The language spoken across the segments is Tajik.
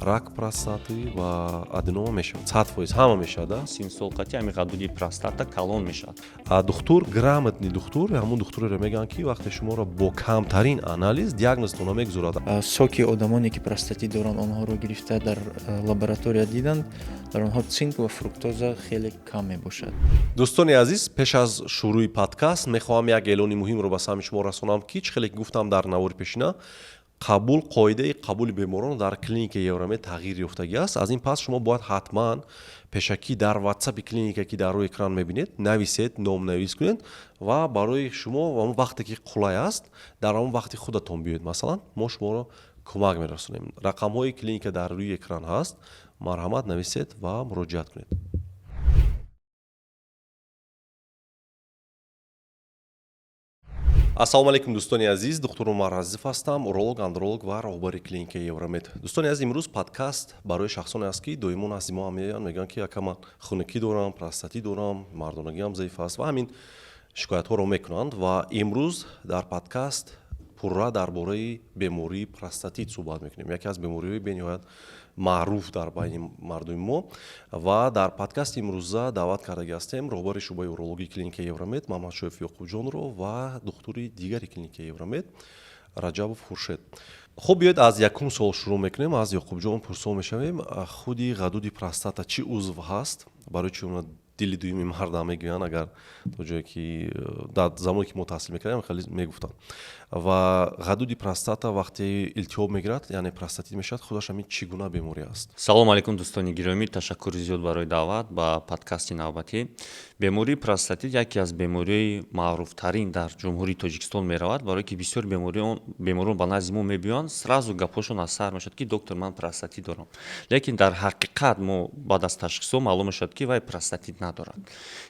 рак простаты ва аденома мешавад. 100% ҳама мешавад. синсолқати ами ғадуди простата калон мешавад. Духтур грамотни духтур ҳамун духтуреро мегӯянд ки вақте шуморо бо камтарин анализ диагнозтона мегузорад. соки одамоне ки простатит доранд онҳоро гирифта дар лаборатория диданд, дар онҳо цинк ва фруктоза хеле кам мебошад. дӯстони азиз, пеш аз шурӯи подкаст мехоҳам як эълони муҳимро ба сами шумо расонам ки чӣ хеле гуфтам дар навори пешина қоидаи қабули беморон дар клиникаи Евромед тағйир ёфтагиаст. Аз ин пас шумо бояд ҳатман пешакӣ дар WhatsApp клиника ки дар рӯи экран мебинед нависед, номнавис кунед ва барои шумо ҳамон вақте ки қулай аст дар ҳамон вақти худатон биёед. Масалан, мо шуморо кӯмак мерасонем. Рақамҳои клиника дар рӯи экран ҳаст. Марҳамат, нависед ва муроҷиат кунед. ассалому алайкум дӯстони азиз, духтур Умар Азизов ҳастам, уролог, андролог ва роҳбари клиникаи Евромед. Дӯстони азиз, имрӯз подкаст барои шахсоне аст ки доимо назди мо меоянд, мегӯянд ки якам хунукӣ дорам, простатит дорам, мардонагиам заиф аст ва ҳамин шикоятҳоро мекунанд. Ва имрӯз дар подкаст пурра дар бораи бемории простатит суҳбат мекунем. Яке аз бемориҳои бениҳоят маъруф дар байни мардуми мо. Ва дар подкасти имрӯза даъват кардаги ҳастем роҳбари шуъбаи урологии клиникаи Евромед Маҳмадшоиф Ёқубҷонро ва духтури дигари клиникаи Евромед Раҷабов Хуршед. Хуб, биёед аз якум суол шурӯъ мекунем. Аз Ёқубҷон пурсо мешавем, худи ғадуди простата чӣ узв ҳаст? Барои чӣ он дили дуюми мардам мегӯянд, агар то ҷое ки дар замоне ки мо таҳсил мекардем хеле мегуфтанд. Ва ғадуди простата вақте илтиҳоб мегирад, яъне простатит мешавад, худаш ҳамин чӣ гуна беморӣ аст? салому алайкум дӯстони гиромӣ, ташаккури зиёд барои даъват ба подкасти навбатӣ. Бемории простатит яке аз бемориҳои маъруфтарин дар ҷумҳурии Тоҷикистон меравад, барое ки бисёр беморон ба назди мо мебиёянд, сразу гапҳошон аз сар мешавад ки доктор, ман простатит дорам. Лекин дар ҳақиқат мо баъд аз ташхисо маълум мешавад ки вай простатит надорад.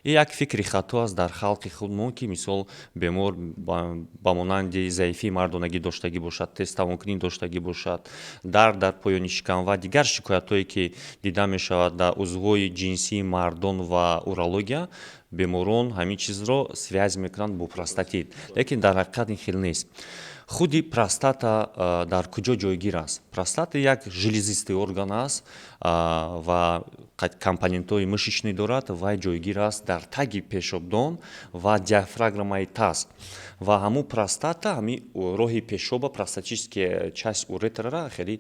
ин як фикри хато аст дар халқи худмон ки мисол бемор ба монанди заифии мардонагӣ доштагӣ бошад, тестовонкунӣ доштагӣ бошад, дард дар поёни шикам ва дигар шикоятҳое ки дида мешавад дар узвҳои ҷинсии мардон ва урология, беморон ҳамин чизро связь мекунанд бо простатит. Лекин дар ҳақиқат ин хел нест. худи простата дар куҷо ҷойгир аст? Простата як железистый орган аст ва компонентҳои мышечный дорад. Вай ҷойгир аст дар таги пешобдон ва диафрагмаи таз. Ва ҳамун простата ҳамин роҳи пешоба, простатическая часть уретрара хеле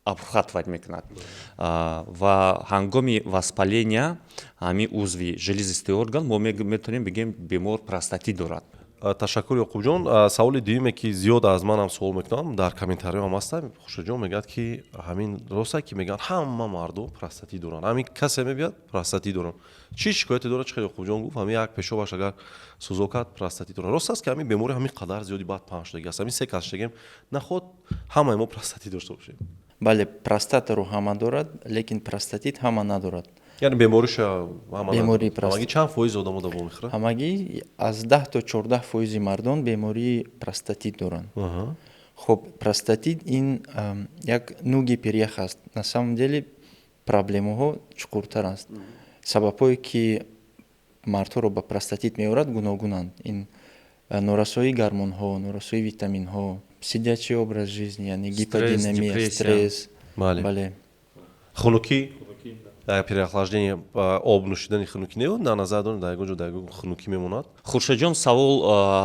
обхватывать мекунад. Ва ҳангоми воспаления ҳамин узви железистый орган мо метавонем бигем бемор простатит дорад. Ташаккур Ёқубҷон. Саволи дуюме ки зиёд аз манам суол мекунам, дар комментариҳо ҳам ҳастам, Хуршедҷон мегӯяд ки ҳамин роста ки мегӯянд ҳама мардум простатит доранд. Ҳамин касе мебиёяд простатит дорам. Чӣ шикояте дорад? Чӣ хеле Ёқубҷон гуфт, ҳамин як пешобаш агар сӯзок кард, простатит дорад. Рост аст ки ҳамин бемори ҳамин қадар зиёди баъд паҳн шудагӣ аст. Ҳамин се касшагем наход ҳамаи мо простатит дошта бошем. Бале, простатаро ҳама дорад, лекин простатит ҳама надорад. Яъне бемориша бемории простатит. ҳамагӣ чанд фоизи одамо давом мехӯрад? Ҳамагӣ аз 10 то 14% мардон бемории простатит доранд. Хуб, простатит ин як нӯги перьях аст. На самом деле проблемаҳо чуқуртар аст. Сабабҳое ки мардҳоро ба простатит меорад гуногунанд. Ин норасоии гормонҳо, норасоии витаминҳо, сидячий образ жизни, яъне гиподинамия, стресс. Бале. Хунукӣ, переохлаждение, об нӯшидани хунукӣ не дар назар доред, дар ягон ҷо дар ягон хунукӣ мемонад? Хуршедҷон, савол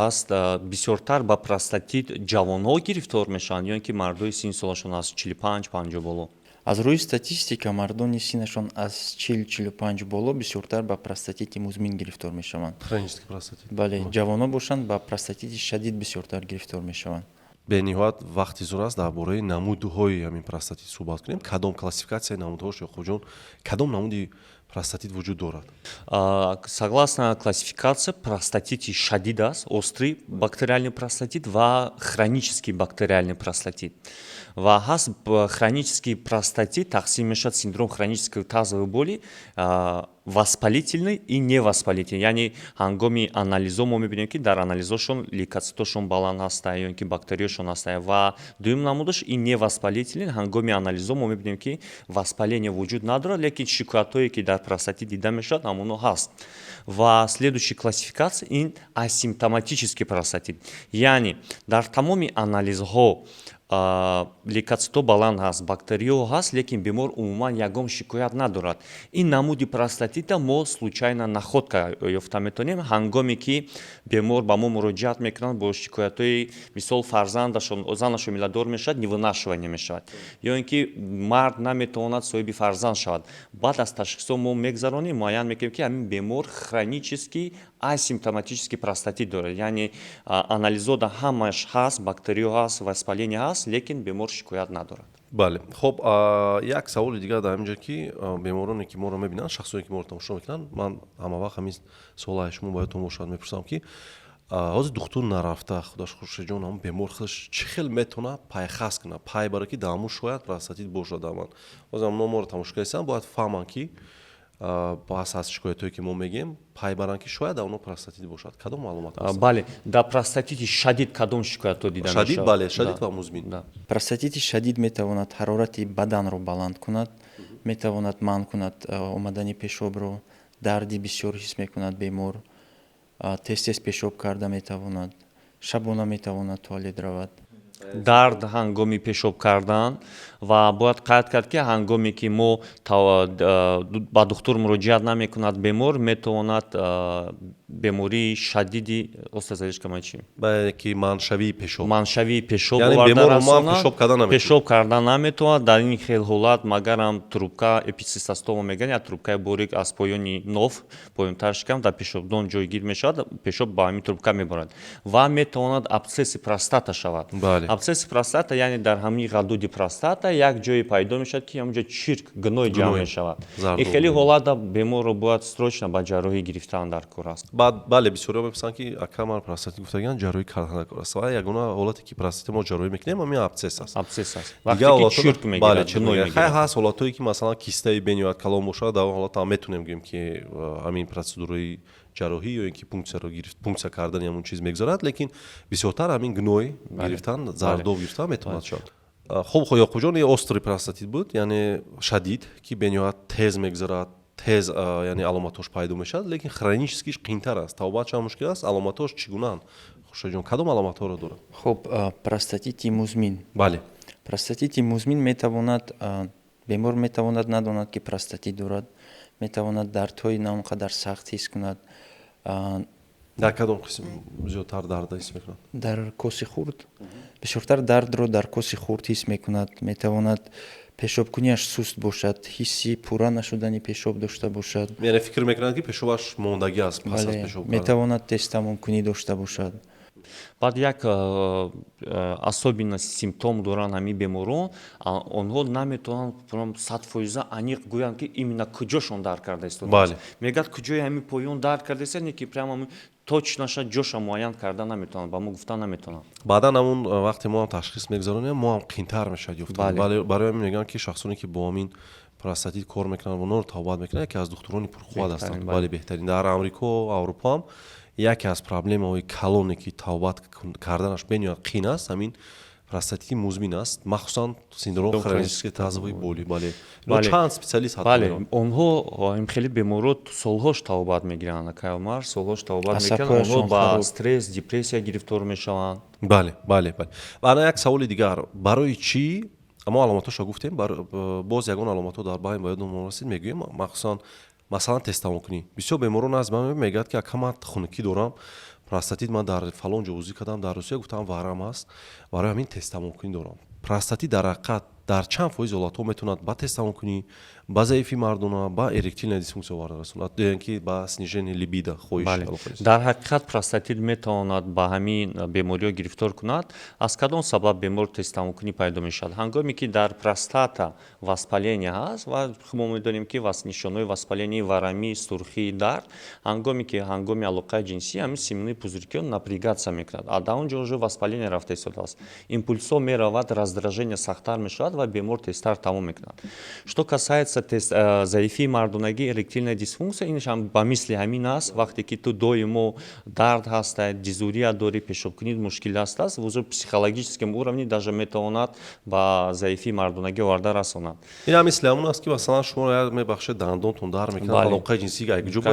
ҳаст, бисёртар ба простатит ҷавонҳо гирифтор мешаванд ё ин ки мардои син солашон аз 45-50 боло? Аз рӯи статистика мардони синашон аз 40-45 боло бисёртар ба простатити музмин гирифтор мешаванд. Хронический простатит. Бале, ҷавонҳо бошанд ба простатити шадид бисёртар гирифтор мешаванд. бениҳоят вақти зор аст дар бораи намудҳои ҳамин простатит суҳбат кунем. Кадом классификатсияи намудҳош Ёқубҷон, кадом намуди простатит вуҷуд дорад? Согласно классификации, простатит шадид аст, острый бактериальный простатит ва хронический бактериальный простатит. Ва ҳаст хронический простатит тақсим мешавад синдром хронической тазовой боли, воспалительный и невоспалительный. Яъне ҳангоми анализо мо мебинем ки дар анализошон лейкоцитошон баланд ҳастанд ё ин ки бактерияшон ҳастанд. Ва дуюм намудаш ин невоспалительный. Ҳангоми анализо мо мебинем ки воспаление вуҷуд надорад, лекин шикоятҳое ки дар простатит дида мешавад ҳамоно ҳаст. Ва следующая классификация ин асимптоматический простатит. Яъне дар тамоми анализҳо лейкоцитоз баланд ҳаст, бактериё ҳаст, лекин бемор умуман ягон шикоят надорад. Ин намуди простатита мо случайна находка ёфта метавонем ҳангоме ки бемор ба мо муроҷиат мекунад бо шикоятҳои мисол фарзандашон занашон миладор мешавад, нивонашивание мешавад, ё ин ки мард наметавонад соҳиби фарзанд шавад. Баъд аз ташхисо мо мегзаронем, муайян мекунем ки ҳамин бемор хронический асимптоматический простатит дорад, яъне анализода ҳамаш ҳаст, бактериё ҳаст, воспаление ҳаст, лекин бемор шикоят надорад. бале, хоб, як саволи дигар дар инҷа ки бемороне ки моро мебинанд, шахсоне ки моро тамошо мекунанд, ман ҳама вақт ҳамин суолаи шумо ба ёдтон бошад мепурсам ки ҳозир духтур нарафта, худаш хуршидҷон, ҳамн бемор худаш чӣ хел метавонад пайхас кунад, пай барои ки дар мо шояд простатит бошад дар ман. ҳозир ҳамно моро тамошо карданд, бояд фаҳманд ки баъз аз шикоятҳое ки мо мегӯем пай баранд ки шояд дар оно простатит бошад. Кадом маълумот ҳаст? Бале, дар простатити шадид кадом шикоятҳо дида мешавад? Шадид, бале, шадид ва музмин. Простатити шадид метавонад ҳарорати баданро баланд кунад, метавонад манъ кунад омадани пешобро, дарди бисёр ҳис мекунад бемор, тез пешоб карда метавонад, шабона метавонад туалет равад. дард ҳангоми пешоб кардан ва бояд қайд кард ки ҳангоме ки мо ба духтур муроҷиат намекунад бемор метавонад бемории шадиди остазалишкамачи ки маншавии пешоб, маншавии пешоб яъне бемор умуман пешоб кардан наметавонад. Дар ин хел ҳолат магарам трубка эпицистастома мегӯянд, як трубкаи борик аз поёни нов поёнтар шикам дар пешобдон ҷойгир мешавад, пешоб ба ҳамин трубка меборад ва метавонад абсесси простата шавад. Абсесси простата яъне дар ҳамин ғадуди простата як ҷое пайдо мешавад ки ҳамонҷо чирк гной ҷамъ мешавад. Ин хели ҳолата беморро бояд срочно ба ҷарроҳӣ гирифтан дар кор аст. бале, бисёриҳо мепурсанд ки акамар простатит гуфтагиянд ҷарроҳӣ кардан дар кор аст. ва ягона ҳолате ки простатит мо ҷарроҳӣ мекунем ҳамин абсес аст. Абсес аст. Вақте ки чирк мегирад, гной мегирад. хай ҳаст ҳолатҳое ки масалан кистаи бениҳоят калон бошад, дар он ҳолат ҳам метавонем гӯем ки ҳамин процедураи ҷарроҳӣ ё ин ки пунксия кардани ҳамон чиз мегзорад, лекин бисёртар ҳамин гной гирифтан, зардоб гирифтан метавонад шавад. хоб, Яқубҷон, острый простатит буд, яъне шадид ки бениҳоят тез мегзорад, тез яъне аломатош пайдо мешавад, лекин хроническиш қиинтар аст. Тавбаъд чанд мушкил аст? Аломатош чӣ гунаанд? Хуршидҷон, кадом аломатҳоро дорад? Хуб, простатити музмин. Бале. Простатити музмин метавонад бемор метавонад надонад ки простатит дорад, метавонад дардҳои на он қадар сахт ҳис кунад. дар кадом қисм зиёдтар дарда ҳис мекунад? дар коси хурд бисёртар дардро дар коси хурд ҳис мекунад. Метавонад пешобкуниаш суст бошад, ҳисси пурра нашудани пешоб дошта бошад. яъне фикр мекунад ки пешобаш мондагӣ аст пас аз пешоб кардан. Метавонад тестамонкунӣ дошта бошад. баъд як особенность симптом доранд ҳамин беморон, онҳо наметавонанд 100% аниқ гӯянд ки именно куҷошон дард карда истодааст. Мегӯяд куҷои ҳамин поён дард карда истояд, не ки прямо точноша ҷоша муайян карда наметавонанд, ба мо гуфта наметавонанд. баъдан ҳамон вақте мо ҳам ташхис мегзаронем, мо ҳам қиинтар мешавад ёфтан. барои ҳамин мегӯянд ки шахсоне ки бо ҳамин простатит кор мекунанд, онҳоро тавбат мекунанд, яке аз духтурони пурқувват ҳастанд. бале, беҳтарин. дар Амрико, Аврупо ҳам яке аз проблемаҳои калоне ки тавбат карданаш бениҳоят қиин аст, ҳамин простатити музмин аст, махсусан синдром хронический тазовой боли. бале, чанд специалист ҳатто. бале, онҳо ин хеле беморро солҳош тавбат мегиранд, акаомар солҳош тавбат мекунанд, онҳо ба стресс, депрессия гирифтор мешаванд. бале. ва ана як саволи дигар, барои чӣ мо аломатошро гуфтем, боз ягон аломатҳо дар байн ба ёдмон расид мегӯем, махсусан масалан тестамонкунӣ. бисёр беморон аз ман мегӯяд ки акамар хунукӣ дорам, простатит ман дар фалон ҷо узӣ кардам, дар Русия гуфтам варам аст, барои ҳамин тестамонкунӣ дорам. Простатит дар ҳақиқат дар чанд фоиз ҳолатҳо метавонад ба тестамонкунӣ, ба заифи мардона, ба эректильная дисфунксия оварда расонад, ё ки ба снижение либидо, хоҳиш. дар ҳақиқат простатит метавонад ба ҳамин бемориҳо гирифтор кунад. аз кадом сабаб бемор тестамонкунӣ пайдо мешавад? ҳангоме ки дар простата воспаление ҳаст ва мо медонем ки нишонаҳои воспалении варамӣ, сурхӣ, дард, ҳангоме ки ҳангоми алоқаи ҷинсӣ ҳамин семенные пузырьки напрягаться мекунад, а дар он ҷо уже воспаление рафта истодааст, импульсҳо меравад, раздражение сахттар мешавад ва бемор тезтар тамом мекунад. Что касается заифии мардонагӣ, эректильная дисфунксия, инаш ҳам ба мисли ҳамин аст. вақте ки ту доимо дард ҳаста, дизурия дори, пешобкунид мушкил ҳастааст, уже психологическом уровне даже метавонад ба заифии мардонагӣ оварда расонад. ин ҳам мисли ҳамон аст ки масалан шумо мебахшед дандонтон дард мекунад, алоқаи ҷинсӣ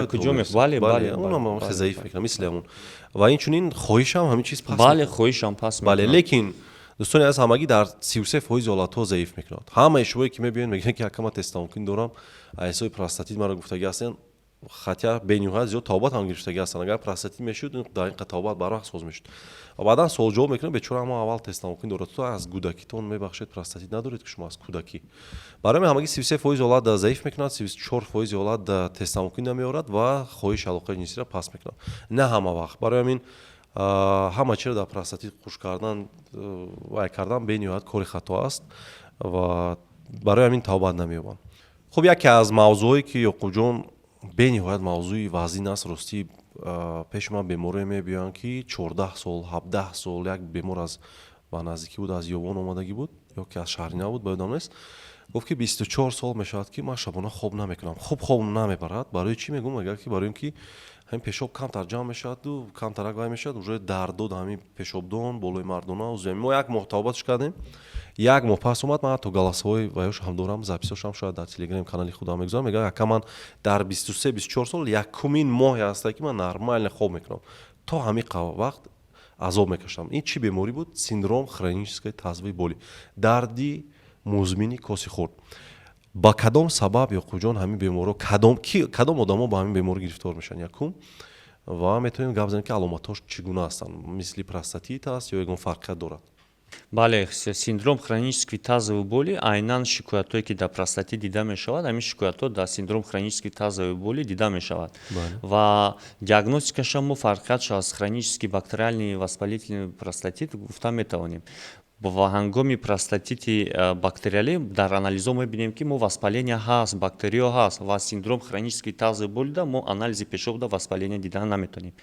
куҷо мекунад, онам заиф мекунад, мисли ҳамон. ва инчунин хоҳишам ҳамин чиз пас. бале, хоҳишам пас мекунад. бале, лекин دوستان از همگی در 33% حالت‌ها ضعیف میکنند. همه اشتباهی که میبینید میگن که کما تست ممکن دارم ایسای پروستاتیت مرا گفتگی هستن خاطر بینیوها زیاد تابات هم گرفتگی هستن. اگر پروستاتیت میشود در این تابات برعکس سوز میشد و بعدا سوال جواب میکنه بیچاره اما اول تست ممکن دارد تو از کودکیتون میبخشید پروستاتیت ندارید که شما از کودکی برای همگی 33% حالت ضعیف میکنند 34% حالت تست ممکن نمیآورد و خواهش علاقه جنسی را پس میکنند. نه همه وقت برای همین همه چیز در پروستاتیت خوش کردن و کردن به نهایت کاری خطا است و برای همین توبه نمی‌یابند. خب یکی از موضوعی که یعقوب جان به نهایت موضوعی وزین است راستی پیش من بیماری میبیان که 14 سال 17 سال یک بیمار از و نزدیکی بود از یوان اومدگی بود یا که از شهری نبود باید نیست گفت که 24 سال میشود که من شبانه خواب نمیکنم خوب نمیبرد. برای چی میگم؟ اگر که برای اینکه همین پیشاب کمتر جمع میشد و کمتر اگوی میشد уже دردود همین پیشابدون بالای مردونا و زمین ما یک محتواباتش کردیم یک ماه پس اومد من تو گلاسهای ویوش هم دارم записошам شاید در تلگرام کانالی خودم میگذارم میگه که من در 23 24 سال یکمین ماه هست که من نرمال خواب میکنم تا همین وقت عذاب میکشم. این چی بیماری بود؟ سیندروم хронической тазвы боли دردی مزمنی کسی خورد. با کدام سبب یا کجان همین بیماری کدام آدما با همین بیماری گرفتار میشن یکم و میتونیم گپ بزنیم که علامتاش چگونه هستن مثل پروستاتیت است یا یگان فرقیت دارد؟ бале синдром хронической тазовой боли айнан шикоятое ки дар простатит дида мешавад ҳамин шикоятҳо дар синдром хронической тазовой боли дида мешавад ва диагностикаша мо фарқиятшо аз хронический бактериальный воспалительный простатит гуфта метавонем. ва ҳангоми простатити бактериалӣ дар анализо мебинем ки мо воспаление ҳаст бактериё ҳаст ва синдром хронической тазовой болида мо анализи пешобда воспаление дидан наметавонем.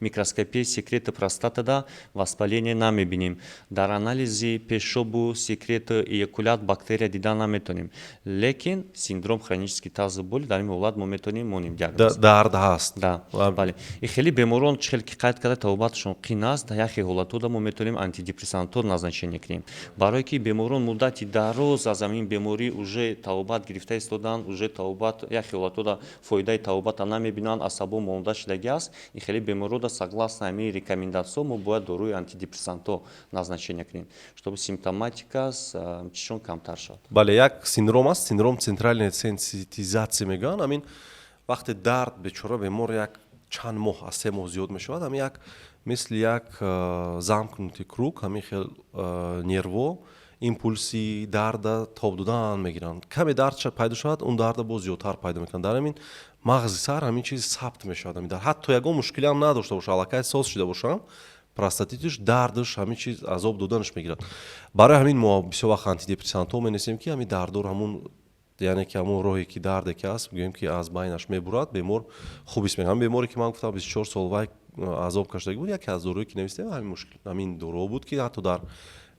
микроскопияи секрети простатада воспаление намебинем. дар анализи пешобу секрети эякулят бактерия дидан наметавонем. лекин синдром хронической тазовой боли дар ин ҳолат мо метавонем монем диагноз. дард ҳаст. Да, бале. И хеле беморон чихел ки қайд карда табобатшон қин аст дар яхе ҳолатода мо метавонем антидепрессантҳо назначение барое ки беморон муддати дароз аз ҳамин беморӣ уже тавобат гирифта истоданд уже тавобат яхе ҳолатода фоидаи тавобата намебинанд асабо монда шудагӣ аст ин хеле беморода согласно ҳамин рекомендациё мо бояд доруи антидепрессантҳо назначение кунем чтобы симптоматикас чишон камтар шавад. бале як синдром аст синдром центральной сенситизация мегӯянд. ҳамин вақте дард бечора бемор як чанд моҳ аз 3 моҳ зиёд мешавад ҳамин як مثل یک замкнутый круг همین خیل نرو импульси дарда тоб додан мегиранд. каме дард пайдо шавад он дарда боз зиёдтар пайдо мекунад. дар ҳамин мағзи сар ҳамин чиз сабт мешавад. ҳамин дар ҳатто ягон мушкиле ҳам надошта боша аллакай соз шуда бошам простатитиш дардаш ҳамин чиз азоб доданаш мегирад. барои ҳамин мо бисёр вақт антидепрессантҳо менависем ки ҳамин дардор ҳамун яъне ки ҳамун роҳе ки дарде ки аст гӯем ки аз байнаш мебурад бемор хубист мегӯям. беморе ки ман гуфтам 24 сол вай азоб каштагӣ буд яке аз дорӯе ки навистем ҳамин мушкил ҳамин дорӯ буд ки ҳатто дар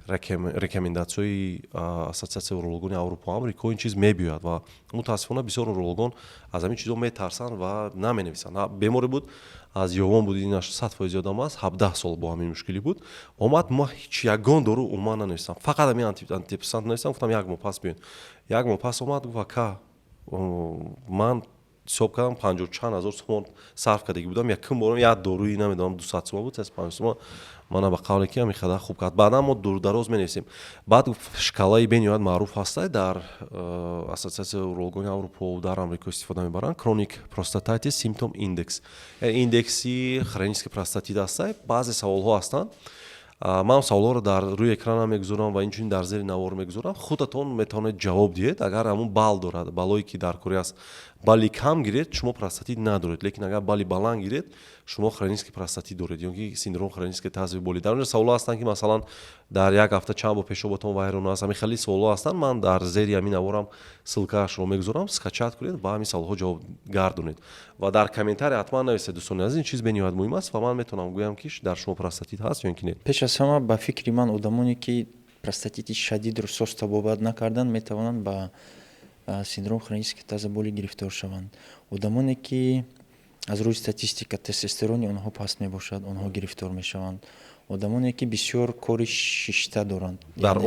рекомендациёи ассотсиатсияи урологони аврупо амрико ин чиз мебиёяд ва мутаассифона бисёр урологон аз ҳамин чизо метарсанд ва наменависанд. беморе буд аз ёвон буд инаш 100% одам аст 17 сол бо ҳамин мушкилӣ буд омад ма ҳеҷ ягон дору умуман нанавистам фақат ҳамин антидепрессант навистам гуфтам як моҳ пас биёед. як моҳ пас омад гуфт ака ман ҳисоб кардам 50 чанд ҳазор сомон сарф кардагӣ будам якум бором як доруи намедонам 200 сомон буд 350 сомон мана ба қавле ки ҳамин хада хуб кард. баъдан мо дурдароз менависем. баъд шкалаи бениҳоят маъруф ҳастай дар ассотсиатсияи урологони аврупо дар амрико истифода мебаранд chronic prostatitis symptom index индекси хронический простатит ҳастай. баъзе саволҳо ҳастанд ман саволҳоро дар рӯи экрана мегузорам ва инчунин дар зери навор мегузорам худатон метавонед ҷавоб диҳед. агар ҳамун бал дорад балое ки дар кори аст бали кам гиред шумо простатит надоред лекин агар бали баланд гиред шумо хронический простатит доред ё ки синдром хронической тазовой боли. дар онҷо саволҳо ҳастанд ки масалан дар як ҳафта чанд бор пешоботон вайрон аст. ҳамин хеле саволҳо ҳастанд. ман дар зери ҳамин наворам силкаашро мегузорам скачат кунед ба ҳамин саволҳо ҷавоб гардонед ва дар комментария ҳатман нависед дӯстони азиз ин чиз бениҳоят муҳим аст ва ман метавонам гӯям ки дар шумо простатит ҳаст ё ин ки не. пеш аз ҳама ба фикри ман одамоне ки простатити шадидро соз табобат накарданд метавонанд ба синдром хронической тазовой боли гирифтор шаванд. одамоне ки аз рӯи статистика тестостерони онҳо паст мебошад онҳо гирифтор мешаванд. одамоне ки бисёр кори шишта доранд дар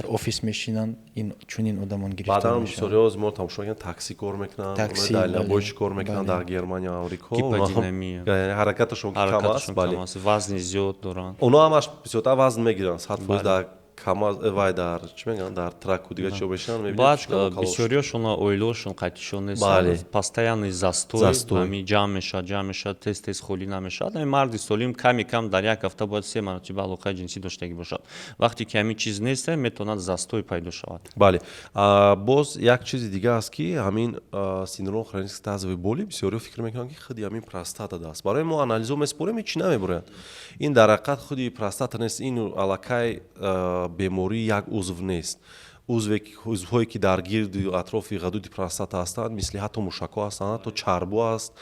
офис мешинанд чунин одамон гирифтор баъдан мешаванд. бисёриҳо мо тамошо кардем такси кор мекунанд дайлабойчи кор мекунанд дар германия амрико гиподинамия ҳаракаташон кам аст вазни зиёд доранд онҳо ҳамаш бисёртар вазн мегиранд 100% дар камаз вай дар чӣ мегӯянд дар траку дигар чӣ мешаванд мебинед баъд чӣ калон бисёриёшон ойлошон қайтишон Бале. нест постоянный застой ҳами ҷамъ мешавад тез холӣ намешавад ҳами марди солим ками кам дар як ҳафта бояд 3 маротиба алоқаи ҷинсӣ доштагӣ бошад вақте ки ҳамин чиз нест метавонад застой пайдо шавад бале боз як чизи дига аст ки ҳамин синдром хронической тазовой боли бисёриё фикр мекунанд ки худи ҳамин простатада аст барои мо анализо месупорем ин чӣ намебурад ин дар ҳақиқат худи простата нест ин аллакай бемории як узв нест узвҳое ки дар гирди атрофи ғадуди простата ҳастанд мисли ҳатто мушакҳо ҳастанд ҳатто чарбу аст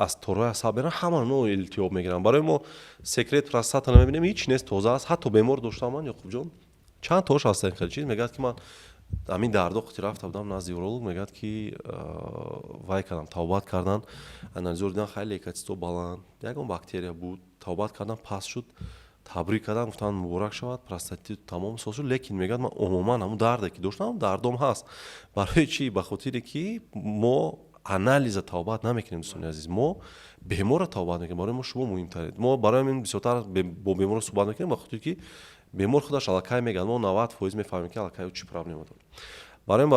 аз торои асаб беран ҳама но илтиёб мегиранд барои мо секрет простата намебинем ҳеҷ нест тоза аст ҳатто бемор доштам ман ёқуб чанд тош ҳастан хеле чиз мегӯяд ки ман ҳамин дарду қути рафта будам назди уролог мегӯяд ки вай кардам тавбат кардан анализор дидам хеле лейкоцитҳо баланд ягон бактерия буд тавбат кардан паст шуд табрик кардан гуфтанд муборак шавад простатит тамом исоҳ шуд лекин мегӯяд ман умуман ҳамун дарде ки доштам дардом ҳаст барои чӣ ба хотире ки мо анализа тавбат намекунем дӯстони азиз мо беморро тавбат мекунем барои мо шумо муҳимтаред мо барои ҳамин бисёртар бо бемор суҳбат мекунем ба хотире ки бемор худаш аллакай мегӯяд мо 90% мефаҳмем ки аллакай чӣ проблема дорад барои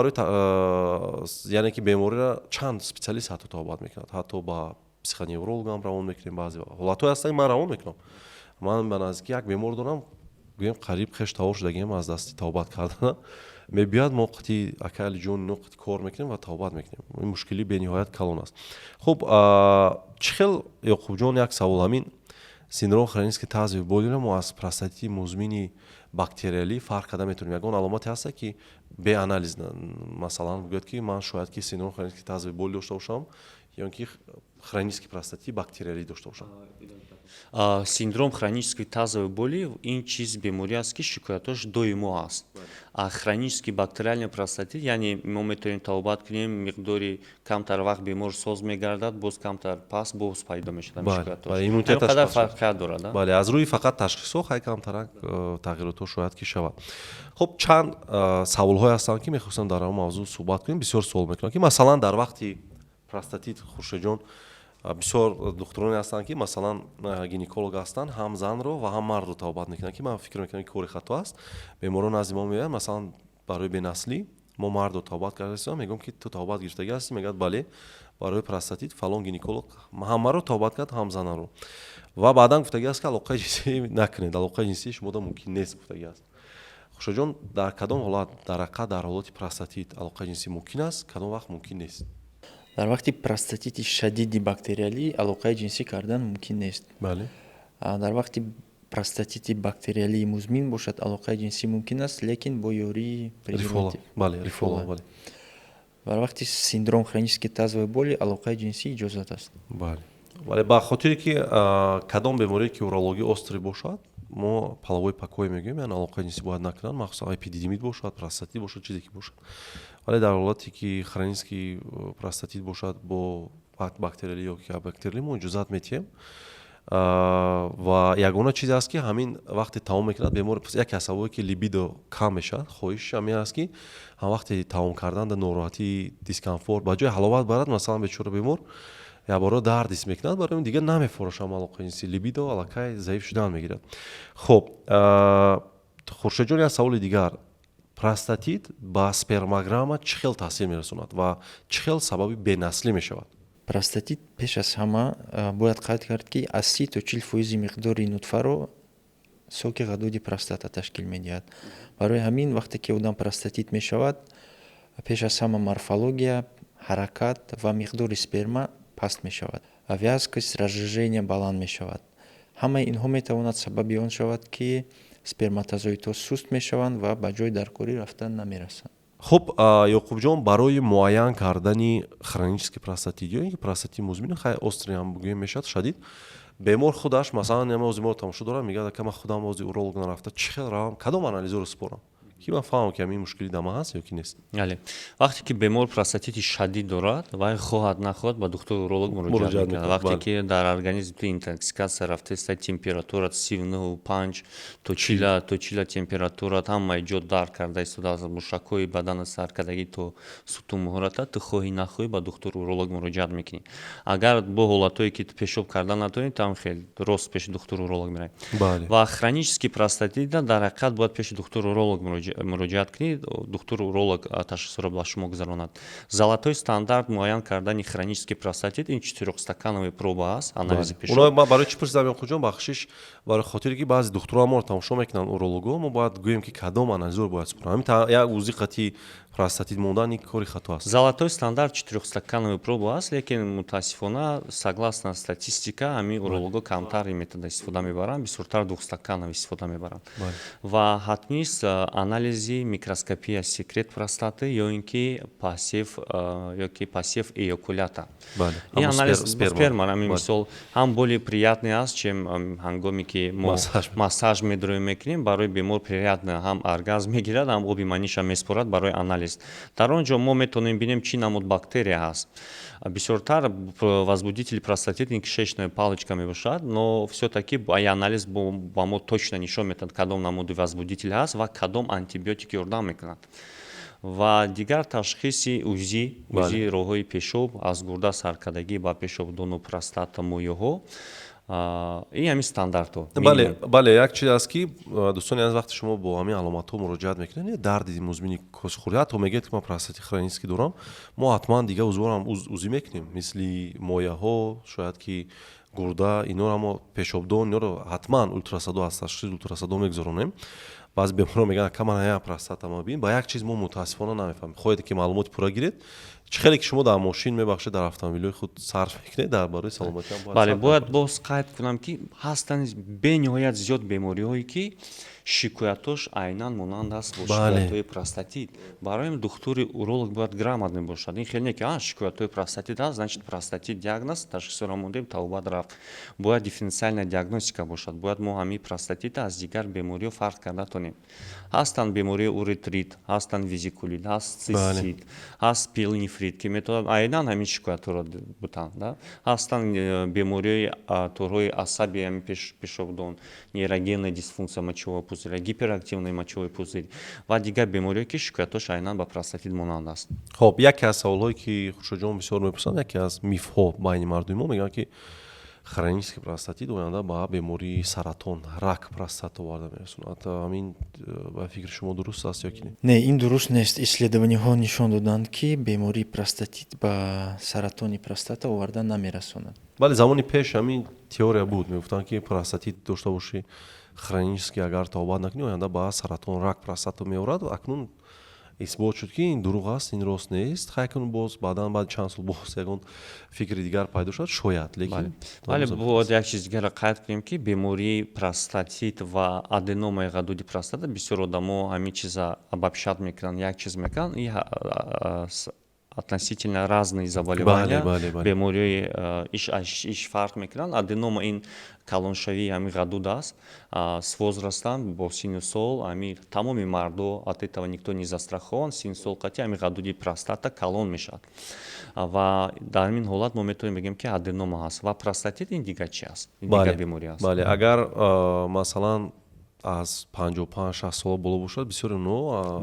яъне ки бемориро чанд специалист ҳатто тавбат мекунад ҳатто ба психоневрологам равон мекунем баъзе ҳолатҳое ҳастанд ки ман равон мекунам ман ба наздики як бемор дорам гӯем қариб хештавор шудагиам аз дасти тавбат кардана мебиёяд мо қити акали ҷон ино қити кор мекунем ва тавбат мекунем ин мушкили бениҳоят калон аст хуб чӣ хел ёқуб як савол ҳамин синдром хронической тазовой болиро мо аз простатити музмини бактериалӣ фарқ карда метавонем ягон аломате ҳаста ки беанализ масалан гӯяд ки ман шояд ки синдром хронической тазовой боли дошта бошам ё ин ки хронический простатити бактериалӣ дошта бошам синдром хронической тазовой боли ин чиз беморӣ аст ки шикоятош доимо аст хронический бактериальный простатит яъне мо метавонем тавбат кунем миқдори камтар вақт бемор соз мегардад боз камтар паст боз пайдо мешавад шикоятош фарқият дорад бале аз рӯи фақат ташхисо хай камтарак тағйиротҳо шояд ки шавад хуб чанд саволҳое ҳастанд ки мехостам дар ҳамин мавзӯъ суҳбат кунем бисёр суол мекунанд ки масалан дар вақти простатит хуршедҷон бисёр духтуроне ҳастанд ки масалан гинеколог ҳастанд ҳам занро ва ҳам мардро тавбат мекунанд ки ман фикр мекунам ки кори хато аст беморон назди мо меоянд масалан барои бенаслӣ мо мардро тавбат кардастем мегӯям ки ту тавбат гирифтагӣ ҳастӣ мегӯяд бале барои простатит фалон гинеколог ҳам маро тавбат кард ҳам занаро ва баъдан гуфтагӣ аст ки алоқаи ҷинсӣ накунед алоқаи ҷинсии шумода мумкин нест гуфтагӣ аст хушоҷон дар кадом ҳолат дар ҳақиқат дар ҳолати простатит алоқаи ҷинсӣ мумкин аст кадом вақт мумкин нест дар вақти простатити шадиди бактериалӣ алоқаи ҷинсӣ кардан мумкин нест бале дар вақти простатити бактериалии музмин бошад алоқаи ҷинсӣ мумкин аст лекин бо ёрии презерватив бале дар вақти синдром хронической тазовой боли алоқаи ҷинсӣ иҷозат аст вале ба хотире ки кадом беморие ки урологӣ остри бошад мо половой покой мегӯем яъне алоқаи ҷинсӣ бояд накунанд махсусан эпидидимит бошад простатит бошад чизе ки бошад вале дар ҳолате ки хронический простатит бошад бо бактериалӣ ё ки абактериалӣ мо иҷозат метиҳем ва ягона чизе аст ки ҳамин вақте таом мекунад бемор яке аз сабабое ки либидо кам мешавад хоҳиш ҳамин аст ки ҳам вақте таом карданда нороҳатӣ дискомфорт ба ҷои ҳаловат барад масалан бечора бемор ябора дард ҳис мекунад барои ин дигар намефорошам алоқаи ҷинсӣ либидо аллакай заиф шудан мегирад хуб хуршедҷон як саволи дигар простатит ба спермограмма чӣ хел таъсир мерасонад ва чӣ хел сабаби бенаслӣ мешавад простатит пеш аз ҳама бояд қайд кард ки аз 30 то 40% миқдори нутфаро соки ғадуди простата ташкил медиҳад барои ҳамин вақте ки одам простатит мешавад пеш аз ҳама морфология ҳаракат ва миқдори сперма паст мешавад вязкость разжижение баланд мешавад ҳамаи инҳо метавонад сабаби он шавад ки сперматозоидҳо суст мешаванд ва ба ҷои даркорӣ рафтан намерасанд хуб ёқубҷон барои муайян кардани хронический простатит ё ин ки простатити музмин хай остри ҳам бигӯем мешавад шадид бемор худаш масалан озиморо тамошо дорад мегӯяд ака ман худам ози уролог нарафта чӣ хел равам кадом анализоро супорам ки ман фаҳмам ки ҳамин мушкили дама ҳаст ё ки нест. бале вақте ки бемор простатити шадид дорад вай хоҳад нахоҳад ба духтури уролог муроҷиат мекунад. Вақте ки дар организм ту интоксикатсия рафтаиста температурат 39.5 то 40 температурат ҳамаи ҷо дарк карда истода аз мушакҳои бадан саркардагӣ то суту муҳората ту хоҳӣ нахоҳӣ ба духтури уролог муроҷиат мекунӣ. Агар бо ҳолатҳое ки ту пешоб карда натавонӣ там хел рост пеши духтури уролог меравӣ. Ва хронический простатит дар ҳақиқат бояд пеши духтури уролог муроҷиат кунӣ. Духтури уролог ташхисро ба шумо гузаронад. Золатой стандарт муайян кардани хронический простатит ин 4-стакановая проба аст, анализи пешоб. Уно ман барои чӣ пурсидам ёхуҷон бахшиш барои хотире ки баъзе духтурҳо маро тамошо мекунанд уролого мо бояд гӯем ки кадом анализро бояд супурам. Ҳамин як узи қатъи простатит мондан ин кори хато аст. Золотой стандарт 4-стакановая проба аст, лекин мутаассифона согласно статистика ҳамин уролого камтар ин метода истифода мебаранд, бисёртар 2-стаканов истифода мебаранд. Ва ҳатмист анализи микроскопия секрет простаты ё ин ки пассив эякулята. Ин анализ сперма ҳамин мисол ҳам более приятный аст, чем ҳангоме ки мо массаж медроим мекунем, барои бемор приятно ҳам оргазм мегирад, ҳам оби маниша меспорад барои анализ. Дар он ҷо мо метавонем бинем чӣ намуд бактерия ҳаст. Бисёртар возбудители простатит ин кишечная палочка мебошад, но все-таки ай анализ ба мо точно нишон метавад кадом намуди возбудитель ҳаст ва кадом антибиотик ёрдам мекунад. Ва дигар ташхиси узи роҳҳои пешоб аз гурда саркардагӣ ба пешобдону простата моёҳо ин ҳамин стандартҳо. Бале як чиз аст ки дӯстони аз вақти шумо бо ҳамин аломатҳо муроҷиат мекунед дарди музмини косхӯрӣ ҳатто мегӯед ки ман простатит хронический дорам мо ҳатман дига узварам узӣ мекунем мисли мояҳо шояд ки гурда иноро мо пешобдон иноро ҳатман ултрасадо аз ташхис ултрасадо мегузаронем. баъзе беморҳо мегӯянд ака ман ҳая простатама бин ба як чиз мо мутаассифона намефаҳмем. хоҳед ки маълумоти пурра гиред чӣ хеле ки шумо дар мошин мебахшед дар автомобилҳои худ сарф мекунед дар барои саломатиам бале бояд боз қайд кунам ки ҳастанд бениҳоят зиёд бемориҳое ки шикоятош айнан монанд аст бо шикоятҳои простатит. Барои духтури уролог бояд грамотный бошад. Ин хеле не ки шикоятҳои простатит аст, значит простатит диагноз, ташхисро мондем, тавбад рафт. Бояд дифференциальная диагностика бошад. Бояд мо ҳамин простатита аз дигар бемориҳо фарқ карда тонем. Ҳастанд бемории уретрит, ҳастанд везикулит, ҳаст цистит, ҳаст пилнефрит ки метавонад айнан ҳамин шикоятҳоро бутанд. Ҳастанд бемориҳои торҳои асаби ҳамин пешобдон, нейрогенная дисфункция мочевого пузыря, гиперактивный мочевой пузырь ва дигар бемориҳое ки шикоятош айнан ба простатит монанд аст. Хоб яке аз саволҳое ки хуршидҷон бисёр мепурсанд, яке аз мифҳо байни мардуми мо мегӯянд ки хронический простатит оянда ба бемории саратон, рак простата оварда мерасонад. Ҳамин ба фикри шумо дуруст аст ё ки не? Не, ин дуруст нест. Исследованиҳо нишон доданд ки бемории простатит ба саратони простата оварда намерасонад. Бале замони пеш ҳамин теория буд, мегуфтанд ки простатит дошта бошӣ хронически агар тобат накунӣ оянда ба саратон, рак простата меорад. Акнун исбот шуд ки ин дурӯғ аст, ин рост нест. Хайкун боз баъдан баъди чанд сол боз ягон фикри дигар пайдо шуд шояд, лекин бале бояд як чиз дигара қайд кунем ки бемории простатит ва аденомаи ғадуди простата бисёр одамо ҳамин чиза обобщат мекунанд, як чиз мекунанд. И относительно разные заболевания, бемории иш фарқ мекунанд. Аденома ин калоншавии ҳамин ғадуд аст. С возрастом бо синну сол ҳамин тамоми мардо от этого никто не застрахован. Синну сол қати ҳамин ғадуди простата калон мешавад. Ва дар ҳамин ҳолат мо метавонем бигем ки аденома ҳаст. Ва простатит ин дигар чи аст? Дигар беморӣ аст. Бале, агар масалан аз 55-60 сол боло бошад бисёри оно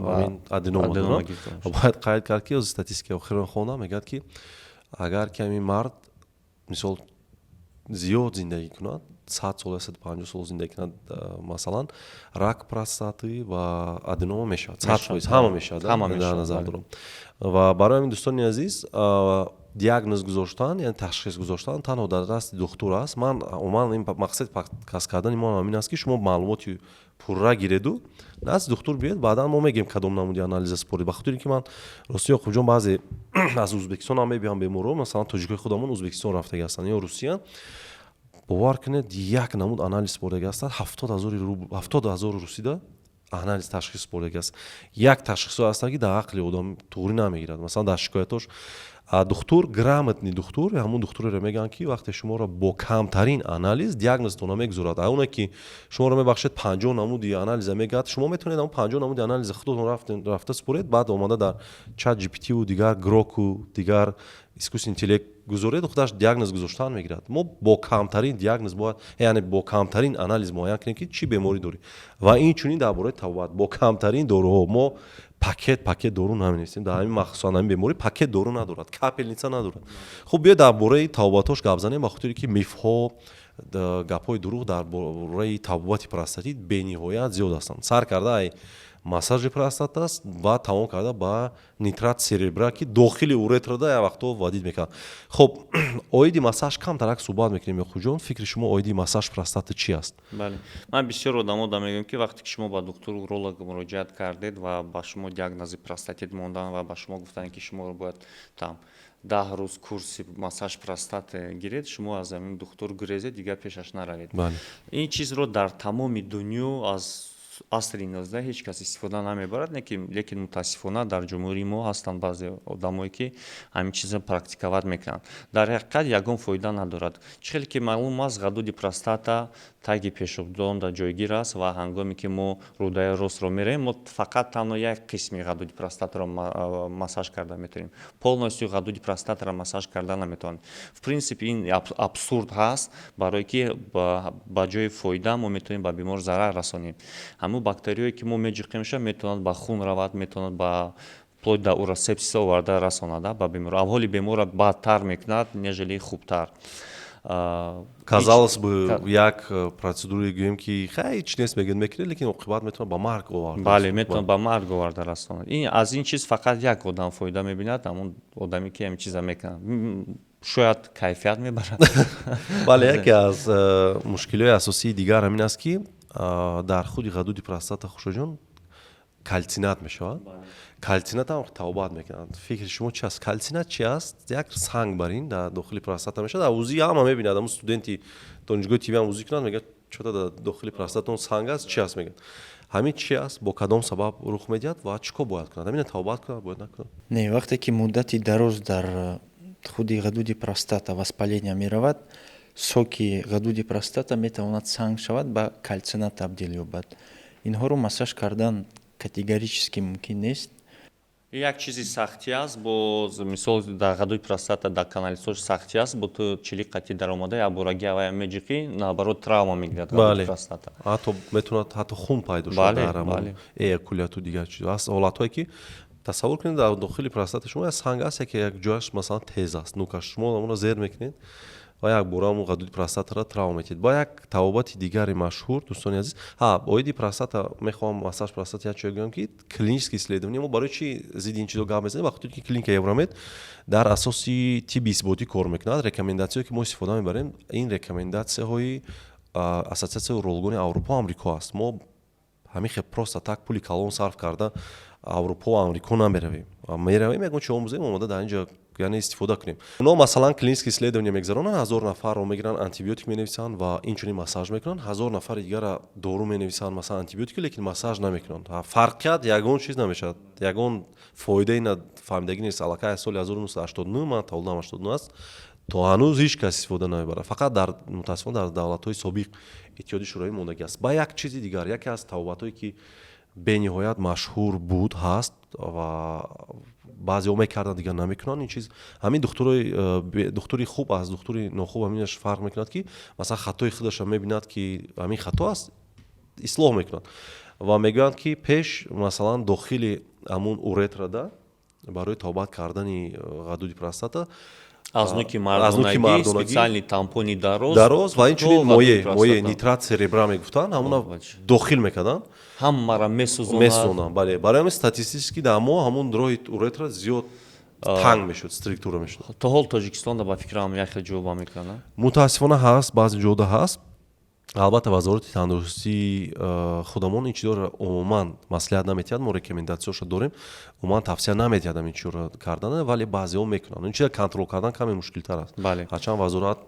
ҳамин аденома доранд. Бояд қайд кард ки аз статистикаи охирон хондам мегӯяд ки агар ки ҳамин мард мисол зиёд зиндагӣ кунад 100 сол 150 сол зиндагӣ кунад масалан рак простаты ва аденома мешавад 100% ҳама мешавад дар назар дорам. Ва барои ҳамин дӯстони азиз диагноз гузоштан яъне ташхис гузоштан танҳо дар дасти духтур аст. ман умуман ин мақсади подкаст кардани мо ҳамин аст ки шумо маълумоти пурра гиреду дасти духтур биёед баъдан мо мегӯем кадом намуди анализа супоред. ба хотире ки ман рости ёқубҷон баъзе аз узбекистон ҳам мебиёям беморҳо масалан тоҷикои худамон узбекистон рафтаги ҳастанд ё русия. бовар кунед як намуд анализ супордаги ҳастанд 70,000 русида анализ ташхис супордаги аст. як ташхисо ҳастанд ки дар ақли одам туғри намегирад. масалан дар шикоятош духтур грамотни духтур ҳамун духтуреро мегӯянд ки вақте шуморо бо камтарин анализ диагнозтона мегузорад. оне ки шуморо мебахшед 50 намуди анализа мегӯяд, шумо метавонед ҳамун 50 намуди анализа худтон рафта супоред, баъд омада дар чат gpt дигар гроку дигар искусствени интеллект гузоред, худаш диагноз гузоштан мегирад. мо бо камтарин диагноз бояд, яъне бо камтарин анализ муайян кунем ки чӣ беморӣ дорӣ. ва инчунин дар бораи табобат бо камтарин доруҳо мо пакет дору наменависем. дар ҳамин махсусан ҳамин беморӣ пакет дору надорад, капелница надорад. хуб биёед дар бораи табобатош гап занем, ба хотире ки мифҳо гапҳои дурӯғ дар бораи табобати простатит бениҳоят зиёд ҳастанд. сар карда ай массажи простата аст, баъд тамом карда ба нитрат серебра ки дохили уретрада як вақтҳо вадид мекунад. хуб оиди массаж камтарак суҳбат мекунем. ёхуҷон, фикри шумо оиди массаж простата чи аст? бале, ман бисёр одамон мегӯям ки вақте ки шумо ба доктор уролог муроҷиат кардед ва ба шумо диагнози простатит мондан ва ба шумо гуфтанд ки шумо бояд там 10 рӯз курси массаж простата гиред, шумо аз ҳамин доктор гурезед, дигар пешаш наравед. ин чизро дар тамоми дунё аз асри 19 ҳеҷ кас истифода намебарад, лекин мутаассифона дар ҷумҳурии мо ҳастанд баъзе одамое ки ҳамин чизро практикават мекунанд. дар ҳақиқат ягон фоида надорад. чӣ хеле ки маълум аст, ғадуди простата таги пешобдон дар ҷойгир аст ва ҳангоме ки мо рӯдаи ростро мерем, мо фақат танҳо як қисми ғадуди простатаро массаж карда метавонем. полностью ғадуди простатаро массаж карда наметавонем. в принципе ин абсурд ҳаст, барое ки ба ҷои фоида мо метавонем ба бемор зарар расонем. ҳамун бактериёе ки мо меҷиқемша метавонад ба хун равад, метавонад ба вплоть до уросепсиса оварда расонад ба бемор. аҳволи беморро бадтар мекунад, нежели хубтар. казалось бы як процедураи гӯем ки ҳеҷ нест мегӯяд мекунед, лекин оқибат метавонад ба марг оварда. бале, метавонад ба марг оварда расонад. аз ин чиз фақат як одам фоида мебинад, ҳамун одаме ки ҳамин чиза мекунад. шояд кайфият мебарад. бале, яке аз мушкилои асосии дигар ҳамин аст ки дар худи ғадуди простата хушоҷон калтинат мешавад. калтинат ҳам табобат мекунад. фикри шумо чи аст? калтинат чи аст? як санг барин дар дохили простата мешавад. дар вузӣ ҳама мебинад, ҳамун студенти донишгоҳи тиби ҳам вузӣ кунад, мегӯяд чота дар дохили простататон санг аст, чи аст мегӯяд. ҳамин чи аст, бо кадом сабаб рух медиҳад ва чӣ кор бояд кунад? ҳамина табобат кунад, бояд накунад? не, вақте ки муддати дароз дар худи ғадуди простата воспаление меравад, соки ғадуди простата метавонад санг шавад, ба кальцинат табдил ёбад. инҳоро массаж кардан категорически мумкин нест. як чизи сахтӣ аст, бо мисол дар ғадуди простата дар канализаторш сахтӣ аст, бо ту чилиқати даромада як бораги авая меҷиқӣ, наоборот травма мегирад ғадуди простата. ҳатто метавонад ҳатто хун пайдо шавад дар ҳамон эякуляту дигар чиз. аст ҳолатҳое ки тасаввур кунед дар дохили простата шумо як санг аст, як ҷояш масалан тез аст, нукаш шумо онро зер мекунед ва як бора ҳамун ғадуди простатаро травма метиҳед. ба як табобати дигари машҳур, дӯстони азиз, оиди простата мехоҳам массаж простата як чиё гӯям ки клинически исследование мо барои чи зидди ин чизо гап мезанем, ба хотире ки клиника Евромед дар асоси тибби исботӣ кор мекунад. рекомендатсияе ки мо истифода мебарем, ин рекомендатсияҳои ассотсиатсияи урологони Аврупо Амрико аст. мо ҳамин хел просто так пули калон сарф карда Аврупо Амрико намеравем. меравем ягон чиҳо омӯзем, омода дар инҷо яъне истифода кунем. оно масалан клинически исследование мегзаронанд, 1000 нафарро мегиранд, антибиотик менависанд ва инчунин массаж мекунанд. 1000 нафари дигарро дору менависанд, масалан антибиотик, лекин массаж намекунанд. фарқият ягон чиз намешавад, ягон фоидаи нафаҳмидагӣ нест. аллакай соли 1989 ман таваллудам 89 аст, то ҳанӯз ҳеҷ кас истифода намебарад. фақат дар мутаассифона дар давлатҳои собиқ иттиҳоди шӯравӣ мондагӣ аст. ба як чизи дигар, яке аз табобатҳое ки бениҳоят машҳур буд ҳаст ва баъзеҳо мекарданд, дигар намекунанд, ин чиз ҳамин духтури хуб аз духтури нохуб ҳаминаш фарқ мекунад ки масалан хатои худашро мебинад ки ҳамин хато аст, ислоҳ мекунад ва мегӯянд ки пеш масалан дохили ҳамун уретрада барои табобат кардани ғадуди простата аз нуки мардонагӣ специални тампони дароз ва инчунин моеъ нитрат серебра мегуфтанд, ҳамуна дохил мекарданд, ҳамаро месӯзонанд. бале, барои ҳамин статистически дар мо ҳамун роҳи уретра зиёд танг мешуд, структура мешуд. то ҳол Тоҷикистонда ба фикрам як хел ҷо ба мекунад. мутаассифона ҳаст, баъзе ҷода ҳаст. албатта вазорати тандурустии худамон ин чизоро умуман маслиҳат наметиҳад, мо рекомендатсияшо дорем, умуман тавсия наметиҳад ин чизоро кардан, вале баъзеҳо мекунанд. ин чизро контрол кардан каме мушкилтар аст. ҳарчанд вазорат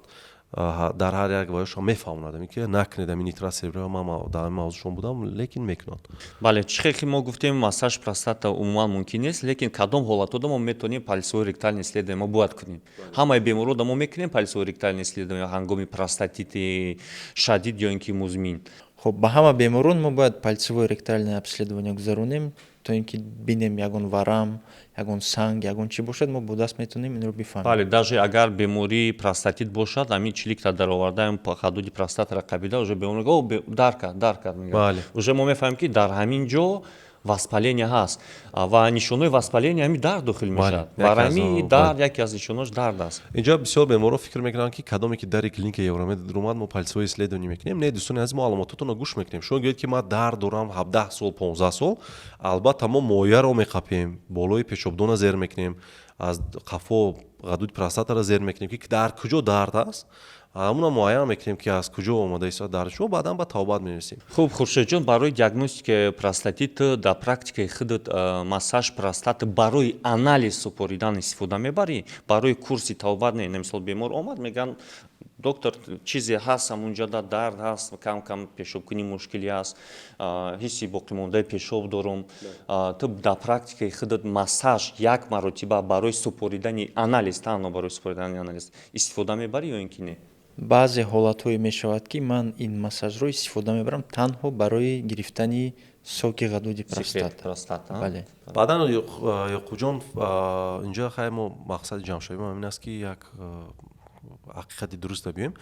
дар ҳар як ваёша мефаҳмонад ки накунед ами нитросербрио ман дар мавзӯъшон будам лекин мекунад. бале чӣ хеле мо гуфтем массаж простата умуман мумкин нест, лекин кадом ҳолатода мо метавонем палисовое ректальное исследование мо бояд кунем. Ҳамаи беморҳода мо мекунем палисовое ректальное исследование ҳангоми простатити шадид ё ин ки музмин. хоб ба ҳама беморон мо бояд палисовое ректальное обследование гузаронем то ин ки бинем ягон варам, ягон санг, ягон чӣ бошад, мо бо даст метавонем инро бифаҳмем. бале даже агар бемории простатит бошад, ами чиликта даровардаем ҳадуди простатара қабида уже бемор дар кард мегӯяд. Уже мо мефаҳмем ки дар ҳамин ҷо воспаление ҳаст ва нишонаи воспаление ами дард дохил мешавад. Варами дард яке аз нишонаҳош дард аст. инҷа бисёр беморҳо фикр мекунанд ки кадоме ки дари клиникаи Евромед омад мо палисовое исследование мекунем. Не дӯстони азиз, мо аломототонро гӯш мекунем. Шумо гӯед ки ман дард дорам 17 сол 15 сол, албатта мо мояро меқапем, болои пешобдона зер мекунем, аз қафо ғадуди простатаро зер мекунем ки дар куҷо дард аст, ҳамуна муайян мекунем ки аз куҷо омада истоад дард шумо, баъдан ба тавбат менависем. Хуб, Хуршедҷон, барои диагностикаи простатит дар практикаи худат массаж простаты барои анализ супоридан истифода мебарӣ? Барои курси тавбат не, мисол бемор омад меган доктор чизе ҳаст ҳамунҷода дард ҳаст, кам пешобкунӣ мушкилӣ аст, ҳисси боқимондаи пешоб дорам. Ту дар практикаи худат массаж як маротиба барои супоридани анализ, танҳо барои супоридани анализ истифода мебарӣ ё ин ки не? баъзе ҳолатҳое мешавад ки ман ин массажро истифода мебарам танҳо барои гирифтани соки ғадуди простата. бале. баъдан ёқубҷон, инҷа хай мо мақсади ҷамъшавӣ ҳамин аст ки як ҳақиқати дурустро биёем.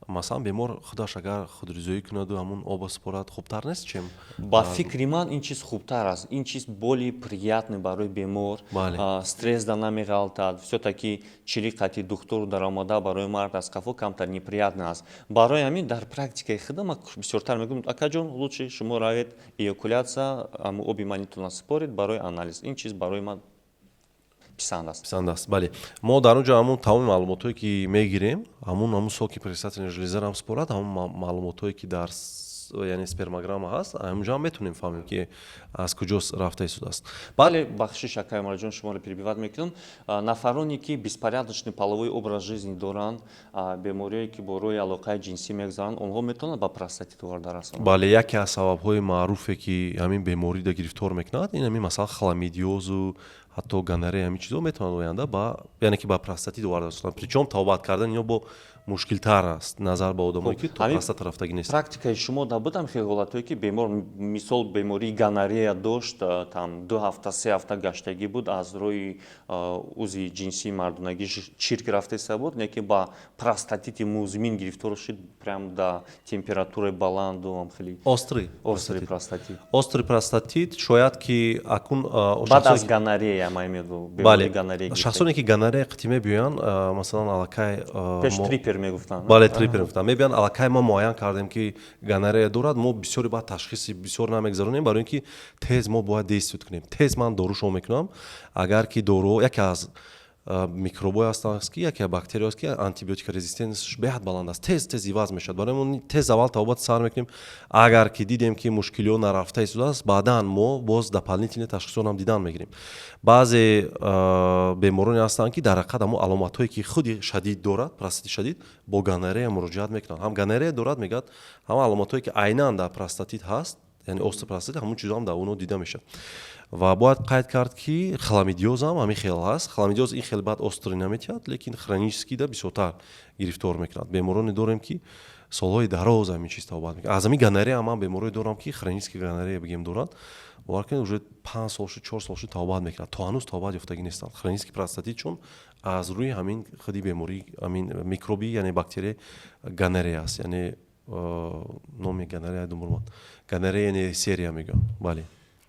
Масалан бемор худаш агар худризоӣ кунаду ҳамун обро супорад хубтар нест чем? ба фикри ман ин чиз хубтар аст, ин чиз более приятный барои бемор, стресда намеғалтад. Всё-таки чиликати духтуру даромада барои мард аз қафо камтар неприятный аст. Барои ҳамин дар практикаи худа ман бисёртар мегӯям, акаҷон лучше шумо равед эякуляция, оби манитона супоред барои анализ. Ин чиз барои ман писанд аст. Бале. Мо дар онҷо ҳамун тамоми маълумотое ки мегирем, ҳамун соки простатаи железаро супорад, ҳамун маълумотое ки дар яъне спермограмма ҳаст, ҳамунҷо ҳам метавонем фаҳмем ки аз куҷо рафта истодааст. Бале, бахшиш Акаймалҷон, шуморо перебивад мекунам. Нафароне ки беспорядочный половой образ жизни доранд, беморие ки бо рӯи алоқаи ҷинсӣ мегзаранд, онҳо метавонанд ба простатит оварда расонанд? Бале, яке аз сабабҳои маъруфе ки ҳамин беморида гирифтор мекунад, ин ҳамин масалан хламидиозу ҳатто гонорея ҳамин чизо метавонад оянда ба яъне ки ба простатит оварда расонанд. Причём тавбат кардан ино бо мушкилтар аст назар ба одамое ки то простата рафтагӣ нест. Практикаи шумо будам хеле ҳолатое ки бемор мисол бемории гонорея дошт, там 2 ҳафта 3 ҳафта гаштагӣ буд, аз рӯи узи ҷинсии мардонагӣ чирк рафта иста буд, не ки ба простатити музмин гирифтор шуд, прям да температураи баланду ам хеле острый простатит. Острый простатит шояд ки акун баъд аз гонорея маймеду бемории гонорея. Шахсоне ки гонорея қити мебиёянд, масалан алакай пеш трипер мегуфтанд. Бале, трипер мегуфтанд. Мебиёянд алакай мо муайян кардем ки гонорея дорад, мо бисёри баъд ташхиси бисёр намегзаронем, барои ин ки тез мо бояд действия кунем. Тез ман дору шумо мекунам. Агар ки дору яке аз микробҳое ҳастанд ки яке бактерия аст ки антибиотика резистенсияш беҳад баланд аст, тез иваз мешавад. Барои ин тез аввал тавбат сар мекунем. Агар ки дидем ки мушкилиҳо нарафта истодааст, баъдан мо боз дополнительные ташхисҳоро ҳам дидан мегирем. баъзе бемороне ҳастанд ки дар ҳақиқат ҳамон аломатҳое ки худи шадид дорад, простатити шадид, бо гонорея муроҷиат мекунанд. ҳам гонорея дорад мегӯяд, ҳамон аломатҳое ки айнан дар простатит ҳаст, яъне острый простатит, ҳамон чизо ҳам дар оно дида мешавад. ва бояд қайд кард ки хламидиоз ҳам ҳамин хел ҳаст. Хламидиоз ин хел баъд острый наметиҳад, лекин хронически да бисёртар гирифтор мекунад. Бемороне дорем ки солҳои дароз ҳамин чиз тавбат мекунад. Аз ҳамин гонорея ҳам беморое дорам ки хронически гонорея бигем дорад, валкин уже 5 сол шуд 4 сол шуд тавбат мекунад. То ҳанӯз тавбат ёфтагӣ нестанд. Хронически простатит чун аз рӯи ҳамин худи бемории ҳамин микроби яъне бактерия гонорея аст, яъне номи гонорея думурман. Гонорея несерия мегӯянд. Бале.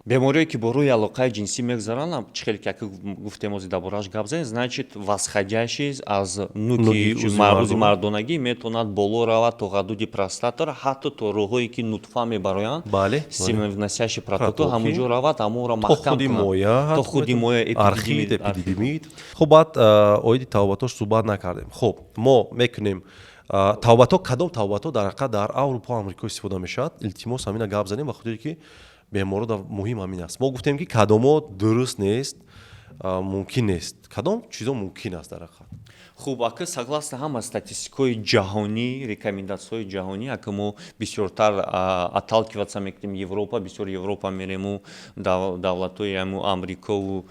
Беморие ки бо рӯи алоқаи ҷинсӣ мегзаранд, чӣ хеле ки гуфтем ози дар борааш гап задем, значит восходящий аз нуки узи мардонагӣ метавонад боло равад то ғадуди простатаро, ҳатто то роҳҳое ки нутфа мебароянд, семявносящий протокол ҳамунҷо равад, ҳамонро маҳкам кунад, то худи моя архид, эпидидимид. Хуб, баъд оиди тавбатош суҳбат накардем. Хуб, мо мекунем тавбато, кадом тавбато дар ҳақиқат дар Аврупо Амрико истифода мешавад? Илтимос ҳамина гап задем ба худое ки беморҳо муҳим ҳамин аст. Мо гуфтем ки кадомо дуруст нест, мумкин нест. Кадом чизо мумкин аст дар ҳақиқат? хуб ака согласно ҳама статистикои ҷаҳонӣ рекомендатсияҳои ҷаҳонӣ ака мо бисёртар отталкиваться мекунем европа бисёр европа мерему давлатҳои ҳаму амрикову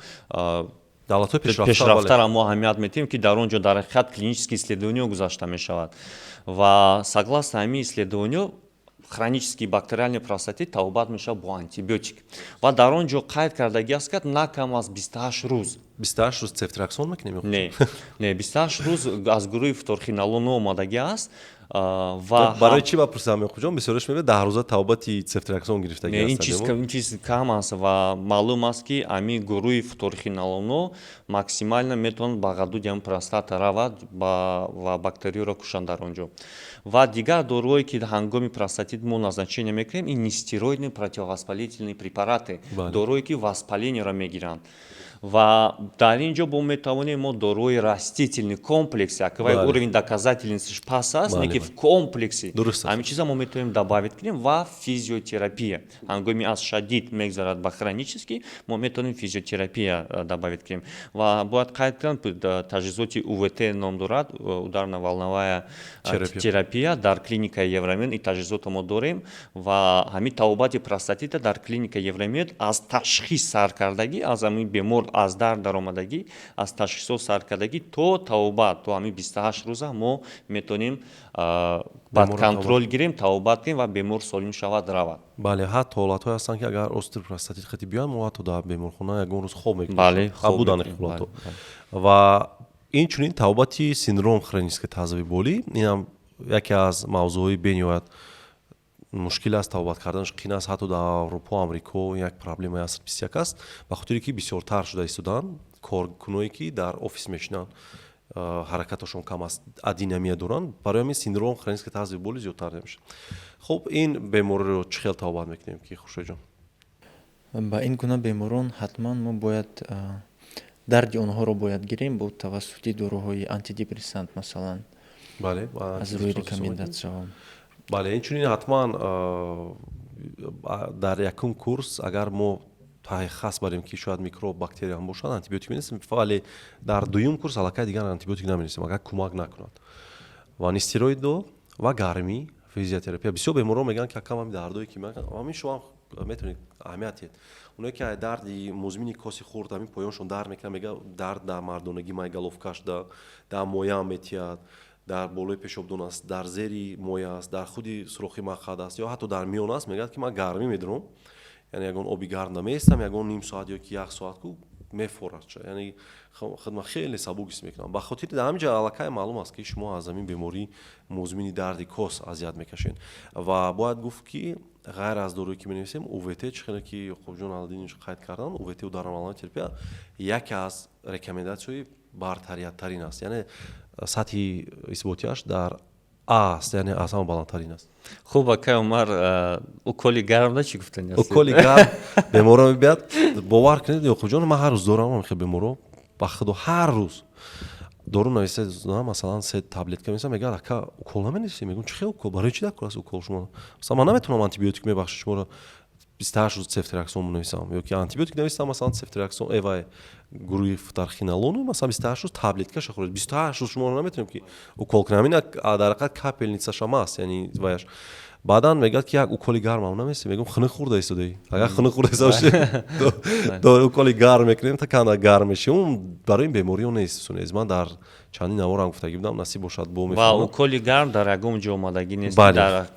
давлатҳои пешрафтара мо аҳамият метиҳем ки дар он ҷо дар ҳақиқат клинические исследованиё гузашта мешавад ва согласно ҳамин исследованиё хронический бактериальный простатит табобат мешавад бо антибиотик ва дар он ҷо қайд кардагиаст ки на кам аз 28 рӯз 28 рӯз цефтраксон мекунем? Не 28 рӯз аз гурӯҳи фторхинолон омадагӣ аст ва барои чӣ бапурсам меқуҷон бисёраш мебинед 10 рӯза табобати цефтраксон гирифтагӣ аст. ин чиз кам аст ва маълум аст ки ҳамин гурӯҳи фторхинолонҳо максимально метавонанд ба ғадуди ҳамин простата равад ва бактериёро кушанд дар он ҷо ва дигар доруҳое ки ҳангоми простатит мо назначение мекунем ин нестероидные противовоспалительные препараты доруҳое ки воспалениеро мегиранд ва дар ин ҷо метавонем мо доруҳои растительный комплекси аквай уровень доказательностиш пас аст неки в комплекси ҳамин чиза мо метавонем добавить кунем ва физиотерапия ҳангоми аз шадид мегзарад ба хронический мо метавонем физиотерапия добавить кунем ва бояд қайд кунам таҷҳизоти увт ном дорад ударно-волновая терапия дар клиникаи Евромед ин таҷҳизотро мо дорем ва ҳамин табобати простатита дар клиникаи Евромед аз ташхис саркардагӣ аз ҳамин бемор аз дар даромадагӣ аз ташхисҳо саркардагӣ то табобат то ҳамин 28 рӯза мо метавонем под контроль гирем табобат кунем ва бемор солим шавад равад. бале ҳатто ҳолатҳое ҳастанд ки агар остеопростатит хати биёяд мо ҳатто дар беморхона ягон рӯз хоб мекунем буданд ҳолатҳо ва инчунин табобати синдром хронической таздови болӣ инам яке аз мавзӯъҳои бениҳоят мушкил аст табобат карданаш қин аст ҳатто дар аврупо амрико як проблемаи асри 21 аст ба хотире ки бисёртар шуда истоданд коркуное ки дар офис мешинанд ҳаракаташон кам аст адинамия доранд барои ҳамин синдром хронической таздови болӣ зиёдтар мешавад. хуб ин бемориро чӣ хел табобат мекунем ки Хуршедҷон? ба ин гуна беморон ҳатман мо бояд дарди онҳоро бояд гирем бо тавассути доруҳои антидепрессант масалан аз рӯи рекомендатсияҳо. бале инчунин ҳатман дар якум курс агар мо таҳқиқат барем ки шояд микроб бактерия ҳам бошад антибиотик менависем вале дар дуюм курс аллакай дигар антибиотик наменависем агар кӯмак накунад ва нестероидо ва гармӣ физиотерапия бисёр беморҳо мегӯянд ки акам ҳамин дардое ки ҳамин шумо метавонед аҳамият диҳед оное ки дарди музмини коси хурд ҳамин поёншон дард мекунад мегӯяд дард дар мардонагӣ май головкаш дар мояам метиҳад дар болои пешобдон аст дар зери моя аст дар худи сурохи мақъад аст ё ҳатто дар миён аст мегӯяд ки ман гармӣ медурам яъне ягон оби гарм намеистам ягон ним соат ё ки як соат ку мефорад яъне хидмат хеле сабук ҳис мекунам ба хотири дар ҳамин ҷо аллакай маълум аст ки шумо аз ҳамин бемории музмини дарди кос азият мекашед ва бояд гуфт ки ғайр аз доруе ки менависем увт чӣ хеле ки Яқубҷон Алладинов қайд кардан увт ударноволновая терапия яке аз рекомендатсияҳои бартарияттарин аст яъне сатҳи исботияш дар А аст яъне аз ҳама баландтарин аст. хуб акай Умар уколи гармда чӣ гуфтани аст? уколи гарм беморро мебиёяд бовар кунед Яқубҷон ман ҳар рӯз дорам хеле беморро ба худо ҳар рӯз дору нависта масалан 3 таблетка мисам мегӯяд ака укол наменависем мегӯям чӣ хел укол барои чӣ дакор аст укол шумо масалан ман наметавонам антибиотик мебахшам шуморо 28 рӯз цефтраксон менависам ё ки антибиотик нависам масалан цефтраксон эвай гурӯҳи фторхинолону масалан 28 рӯз таблетка шахоред 28 рӯз шуморо наметавонем ки укол кунам ин дар ҳақиқат капельницашам аст яъне ваяш баъдан мегӯяд ки як уколи гармам намесем мегӯям хунук хӯрда истодаӣ агар хунук хӯрда истода до уколи гарм мекунем та канда гарм мешавам барои ин бемориҳо нест ман дар чандин наворам гуфтагӣ будам насиб бошад бо ва уколи гарм дар ягон ҷо омадагӣ нест дар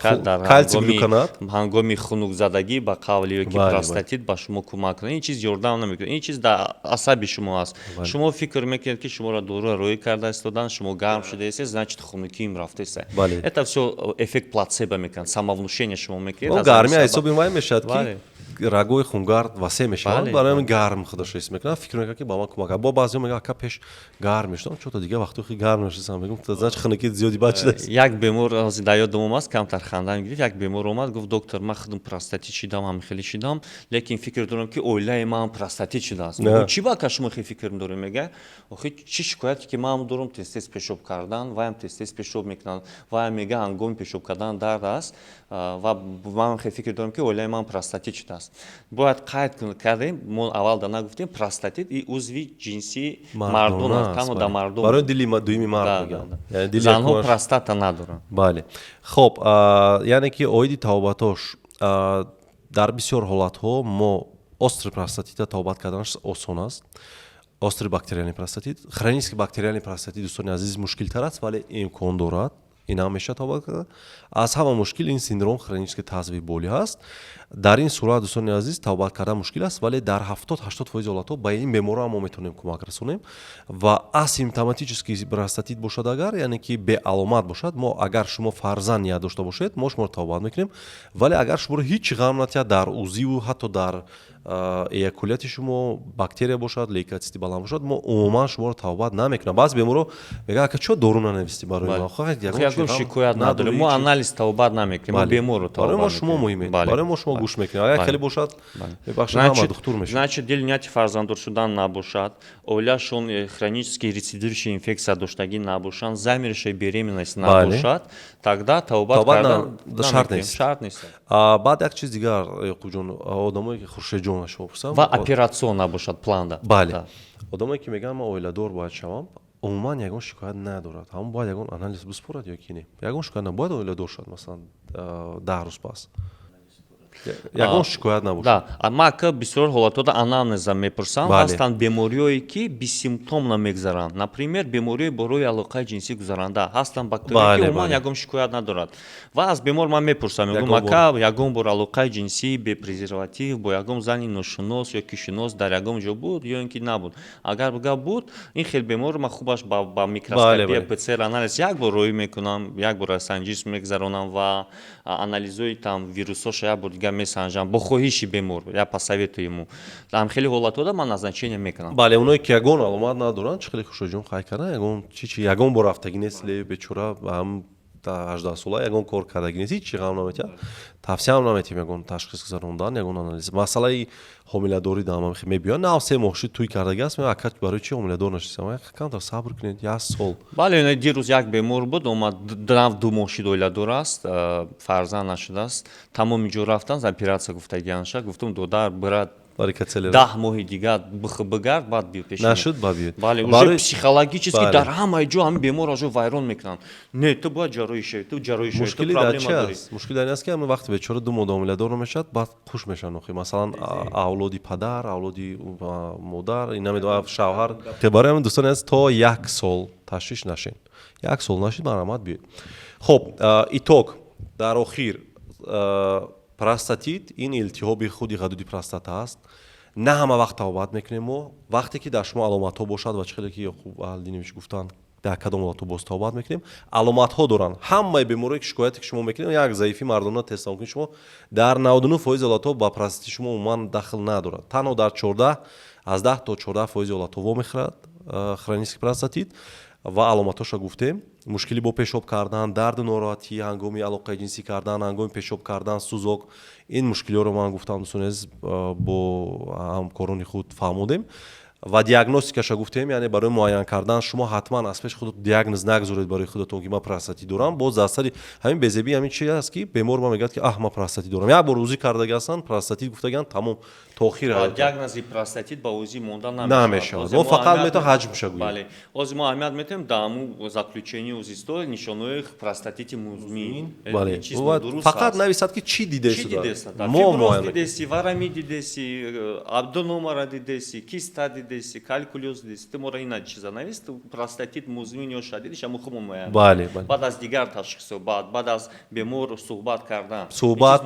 ҳангоми хунукзадагӣ ба қавли ё ки простатит ба шумо кӯмак кунад ин чиз ёрдам намекунад ин чиз дар асаби шумо аст шумо фикр мекунед ки шуморо доруро роӣ карда истодан шумо гарм шудаистед значит хунукиим рафтаистед это всё эффект плацебо мекунад самовнушение шумо мекунед гарми ҳисоби май мешавад ки рагои хунгард васеъ мешавад барои ҳамин гарм худашро ҳис мекунад фикр мекунад ки ба ман кӯмак бо баъзеҳо мегӯяд ака пеш гарм мешудам чото дигар вақтҳо хеле гарм мешавам мегӯям значит хунукит зиёди бад шудааст. як бемор ҳозир дар ёдам омад камтар ханда мегирифт як бемор омад гуфт доктор ман худам простатит шидам ҳам хеле шидам лекин фикр дорам ки оилаи ман простатит шудааст чӣ бака шумо хеле фикр дорем мега охи чӣ шикоят ки ман дорам тез пешоб кардан ваям тез пешоб мекунам ваям мега ҳангоми пешоб кардан дард аст ва ман хеле фикр дорам ки оилаи ман простатит шудааст аст. Бояд қайд кардем, мо аввал нагуфтем, простатит и узви ҷинси мардон аст, тамо да мардон. барои дили дуюми мард мегӯям. Яъне дили занҳо якумаш- простата надоранд. бале. Хоб, яъне ки оиди тавбатош дар бисёр ҳолатҳо мо остри простатита тавбат карданаш осон аст. Остри бактериальный простатит, хронический бактериальный простатит, дӯстони азиз, мушкилтар аст, вале имкон дорад. Ин ҳам меша тавбат кардан. Аз ҳама мушкил ин синдром хронический тазвии болӣ аст. Дар ин сурат, дӯстони азиз, тавбат кардан мушкил аст, вале дар 70-80% ҳолатҳо ба ин беморро ҳам мо метавонем кӯмак расонем. Ва асимптоматический простатит бошад агар, яъне ки беаломат бошад, мо агар шумо фарзанд ният дошта бошед, мо шуморо тавбат мекунем. Вале агар шуморо ҳеҷ ғам натиҳад, дар узиву ҳатто дар эякулияти шумо бактерия бошад, лейкоцити баланд бошад, мо умуман шуморо тавбат намекунам. баъзе беморро мегӯяд ака чо дору нанависти барои ман? ягон шикоят надорем, мо анализ тавбат намекунем, мо беморро тавбат барои мо шумо муҳиме, барои мо шумо гӯш мекунем. Агар хеле бошад, мебахшад, ҳама духтур мешавад. Значит, дил нияти фарзанддор шудан набошад, оилашон хронический рецидивирующая инфекция доштагӣ набошанд, замершая беременность набошад, тогда тавбат кардан шарт нест. Шарт нест. Баъд як чиз дигар, Яқубҷон, одамое ки Хуршедҷон шумо пурсам. Ва операцион набошад планда. Бале. Одамое ки мегӯянд ман оиладор бояд шавам, умуман ягон шикоят надорад. Ҳамон бояд ягон анализ биспорад ё ки не. Ягон шикоят набояд оиладор шуд, масалан 10 рӯз пас. ягон шикоят набошад. Да, ма ка бисёр ҳолатҳода анамнеза мепурсам, ҳастанд бемориҳое ки бесимптомно мегузаранд. Например, бемориҳои бо рӯи алоқаи ҷинсӣ гузаранда ҳастанд бактерияе ки умуман ягон шикоят надорад. Ва аз бемор ман мепурсам, мегӯям ака ягон бор алоқаи ҷинсӣ бе презерватив бо ягон зани ношунос ё кишунос дар ягон ҷо буд ё ин ки набуд. Агар гап буд, ин хел бемор ман хубаш ба микроскопия ПЦР анализ як бор роӣ мекунам, як бор санҷиш мегузаронам ва анализои там вирусоша як бор дигар месанҷам бо хоҳиши бемор, я посоветую ему. Дар хеле ҳолатҳода ман назначение мекунам. Бале, оное ки ягон аломат надоранд, чӣ хеле хушоҷон хай кардан, ягон чи ягон бор рафтагӣ нест, ле бечора ҳам 18 сола ягон кор кардагӣ нест, ҳеҷ ғам наметиҳад. Тавсиям наметиҳем ягон ташхис гузарондан, ягон анализ. Масъалаи ҳомиладорӣ дар ман мебиёянд, нав 3 моҳши туй кардагӣ аст, мегӯям ака барои чи ҳомиладор нашидам? Камтар сабр кунед, 1 сол. Бале, дирӯз як бемор буд, омад 2 моҳши оиладор аст, фарзанд нашудааст. Тамоми ҷо рафтан, операция гуфтагианша, гуфтам додар бирад 10 моҳи дигар бигард, баъд биё пешина. Нашуд, баъд биёд. Бале, уже психологически дар ҳамаи ҷо ҳамин бемор ажо вайрон мекунанд. Не, ту бояд ҷарроҳӣ шавӣ, ту ҷарроҳӣ шавӣ, ту проблема дорӣ. Мушкили дар ин аст ки ҳамин вақте бечора 2 моҳ ҳомиладор мешавад, баъд хуш мешавад нохи. Масалан, авлоди падар, авлоди модар, ин намедонад шавҳар. Барои ҳамин дӯстони аст то 1 сол ташвиш нашед. 1 сол нашид, маромат биёед. Хоб, итог дар охир простатит ин илтиҳоби худи ғадуди простата аст. На ҳама вақт тавбат мекунем мо. Вақте ки дар шумо аломатҳо бошад ва чӣ ки Аҳлидинович гуфтанд, дар кадом ҳолатҳо боз тавбат мекунем. Аломатҳо доранд. Ҳамаи беморие ки шикояте ки шумо мекунед, як заифи мардона тестам кунед шумо дар 99% ҳолатҳо ба простатити шумо умуман дахл надорад. Танҳо дар 14 аз 10 то 14% ҳолатҳо вомехӯрад хронический простатит ва аломатҳоша гуфтем. Мушкили бо пешоб кардан, дарду нороҳатӣ ҳангоми алоқаи ҷинсӣ кардан, ҳангоми пешоб кардан, сӯзок, ин мушкилиҳоро ман гуфтам дӯстони азиз бо ҳамкорони худ фаҳмудем. Ва диагностикаша гуфтем, яъне барои муайян кардан шумо ҳатман аз пеш худ диагноз нагузоред барои худатон ки ман простатит дорам. Боз аз сари ҳамин безебӣ ҳамин чи аст ки бемор ман мегӯяд ки ман простатит дорам. Як бор ӯзӣ кардагӣ ҳастанд, простатит гуфтагианд, тамом то охири ҳаёт. Диагнози простатит ба ӯзӣ монда намешавад. Мо фақат метавонем ҳаҷмша гӯем. Бале, озӣ мо аҳамият метавонем дар ҳамун заключение ӯзи сто нишонаҳои простатити музмин. Бале, фақат нависад ки чи дидеси. Фиброз дидеси, варами дидеси, абдономара дидеси, киста дидеси, калькулез дидеси. Ту мора ина чиза навист, простатит музмин ё шадидиш ҳамун хуб муайян. Бале. Баъд аз дигар ташхисо, баъд аз бемор суҳбат кардан. Суҳбат,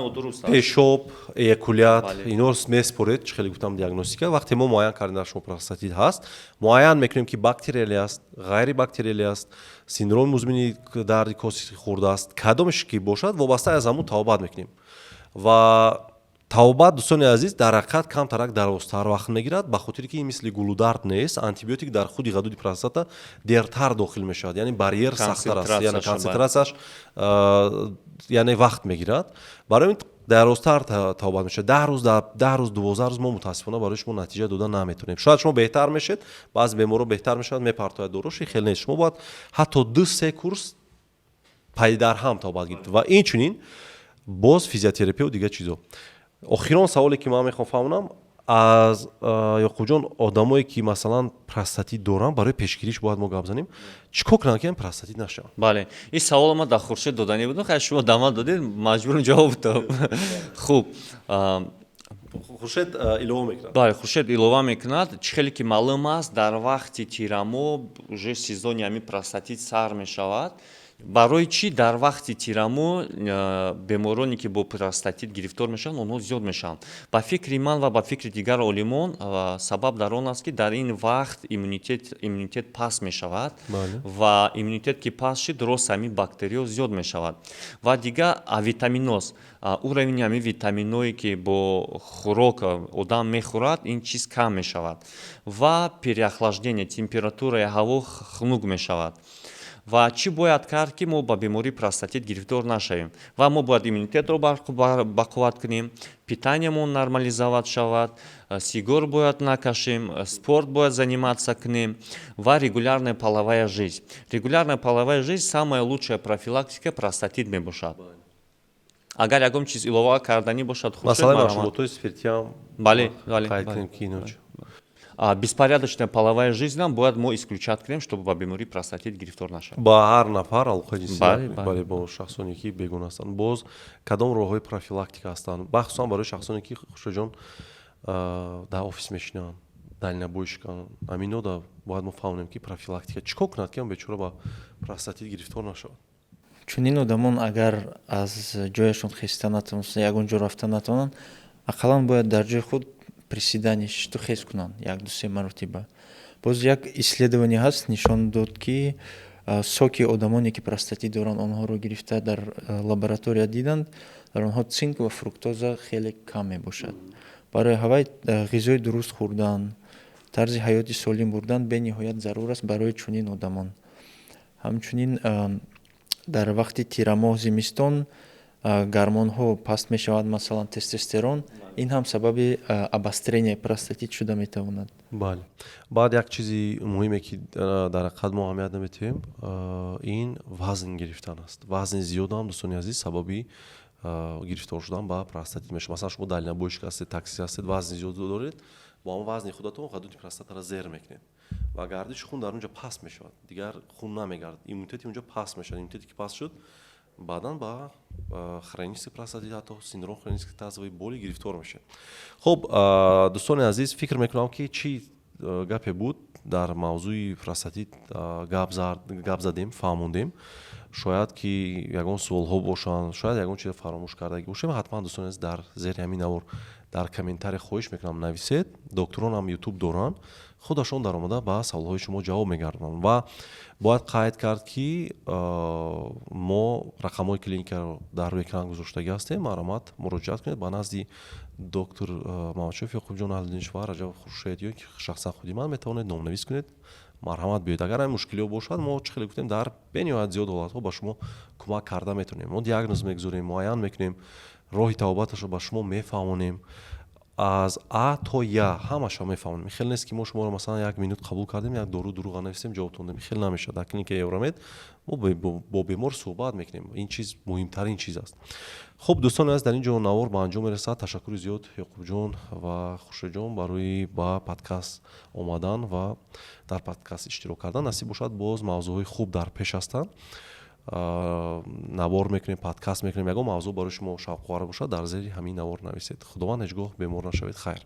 пешоб, эякулят, ино меспоред, чӣ хеле гуфтам диагностика. Вақте мо муайян кардем дар шумо простатит ҳаст, муайян мекунем ки бактерияле аст, ғайри бактерияле аст, синдроми музмини дарди коси хурдааст, кадомеш ки бошад, вобаста аз ҳамун тавбат мекунем. Ва тавбат, дӯстони азиз, дар ҳақиқат камтарак дарозтар вақт мегирад, ба хотире ки ин мисли гулудард нест. Антибиотик дар худи ғадуди простата дертар дохил мешавад, яъне барьер сахттар аст, яъне консентрасияш яъне вақт мегирад. Барои ин дарозтар тавбат мешавад. 10 рӯз, 12 рӯз мо мутаассифона барои шумо натиҷа дода наметавонем. Шояд шумо беҳтар мешед, баъзе беморро беҳтар мешавад, мепартояд дороши, хел нест. Шумо бояд ҳатто 2-3 курс пайдар ҳам тавбат гиред. Ва инчунин боз физиотерапия ва дигар чизо. охирон саволе ки ман мехоҳам фаҳмонам аз ёқубҷон одамое ки масалан простатит доранд барои пешгириш бояд мо гап занем чӣ кор кунанд ки ин простатит нашавад? бале ин савол ма дар Хуршед додани буд, хай шумо дама додед, маҷбурам ҷавоб дам. Хуб, Хуршед илова мекунад. бале, Хуршед илова мекунад. Чӣ хеле ки маълум аст, дар вақти тирамо уже сезони ҳамин простатит сар мешавад. барои чӣ дар вақти тирамо бемороне ки бо простатит гирифтор мешаванд, онҳо зиёд мешаванд? Ба фикри ман ва ба фикри дигар олимон сабаб дар он аст ки дар ин вақт иммунитет паст мешавад ва иммунитет ки паст шид, рост ҳамин бактериё зиёд мешавад. Ва дигар авитаминоз, уровни ҳамин витаминое ки бо хӯрок одам мехӯрад, ин чиз кам мешавад ва переохлаждение, температураи ҳаво хунук мешавад. ва чӣ бояд кард ки мо ба бемории простатит гирифтор нашавем? Ва мо бояд иммунитетро бақувват кунем, питаниямон нормализоват шавад, сигор бояд накашем, спорт бояд заниматься кунем ва регулярная половая жизнь. Регулярная половая жизнь самая лучшая профилактика простатит мебошад. Агар ягон чиз илова карданӣ бошад, масалан машруботои спиртиам бале, қайд кунем ки иноч. Беспорядочная половая жизнь нам бояд мо исключат кунем, чтобы ба бемории простатит гирифтор нашавад. ба ҳар нафар алоқаи ҷинсӣ бале, бо шахсоне ки бегуна ҳастанд. Боз кадом роҳҳои профилактика ҳастанд? Махсусан барои шахсоне ки Хуршедҷон дар офис мешинанд, дальнобойш кунанд. Ҳамино бояд мо фаҳмонем ки профилактика чӣ кор кунад ки он бечора ба простатит гирифтор нашавад? чунин одамон агар аз ҷояшон хиста натавонанд, ягон ҷо рафта натавонанд, ақаллан бояд дар ҷои худ приседания шиту хез кунанд 1-2-3 маротиба. боз як исследование ҳаст, нишон дод ки соки одамоне ки простатит доранд, онҳоро гирифта дар лаборатория диданд, дар онҳо цинк ва фруктоза хеле кам мебошад. барои ҳавай ғизои дуруст хӯрдан, тарзи ҳаёти солим бурдан бениҳоят зарур аст барои чунин одамон. ҳамчунин дар вақти тирамоҳ зимистон гормонҳо паст мешавад, масалан тестостерон, ин ҳам сабаби обострения простатит шуда метавонад. бале. баъд як чизи муҳиме ки дар ҳақиқат мо аҳамият намедиҳем, ин вазн гирифтан аст. вазни зиёд ҳам дӯстони азиз сабаби гирифтор шудан ба простатит мешавад. масалан шумо дальнобойшик ҳастед, таксист ҳастед, вазни зиёд доред, бо ҳамон вазни худатон ғадуди простатаро зер мекунед ва гардиши хун дар онҷа паст мешавад, дигар хун намегардад, иммунитети онҷа паст мешавад. иммунитете ки паст шуд, баъдан ба хронический простатит, ҳатто синдром хронический тазовой боли гирифтор мешавад. хуб, дӯстони азиз, фикр мекунам ки чӣ гапе буд дар мавзӯи простатит гап задем, фаҳмондем. шояд ки ягон суолҳо бошанд, шояд ягон чиз фаромӯш кардаги бошем. ҳатман дӯстони азиз дар зери ҳамин навор дар комментария хоҳиш мекунам нависед. докторон ҳам ютуб доранд, худашон даромада ба саволҳои шумо ҷавоб мегардонанд. ва бояд қайд кард ки мо рақамҳои клиникаро дар рӯи экран гузоштагӣ ҳастем. маромад муроҷиат кунед ба назди доктор Маҳмадшоиф Ёқубҷон Аҳлиддинович ва Раҷабов Хуршед, ё ки шахсан худи ман метавонед номнавис кунед. марҳамат биёед. агар ҳамин мушкилиҳо бошад, мо чӣ хеле гуфтем, дар бениҳоят зиёд ҳолатҳо ба шумо кӯмак карда метавонем. мо диагноз мегузорем, муайян мекунем, роҳи табобаташро ба шумо мефаҳмонем. аз А то Я ҳамаша мефаҳмонем. хеле нест ки мо шуморо масалан 1 минут қабул кардем, як дору дуруға нависем, ҷавобтон дадем. хеле намешавад. дар клиникаи Евромед мо бо бемор суҳбат мекунем. ин чиз муҳимтарин чиз аст. хуб, дӯстони азиз, дар ин ҷо навор ба анҷом мерасад. ташаккури зиёд Ёқубҷон ва Хуршедҷон барои ба подкаст омадан ва дар подкаст иштирок кардан. насиб бошад боз мавзӯъҳои хуб дар пеш ҳастанд. навор мекунем, подкаст мекунем. ягон мавзӯъ барои шумо шавқовар бошад, дар зери ҳамин навор нависед. худованд ҳеҷ гоҳ бемор нашавед. хайр.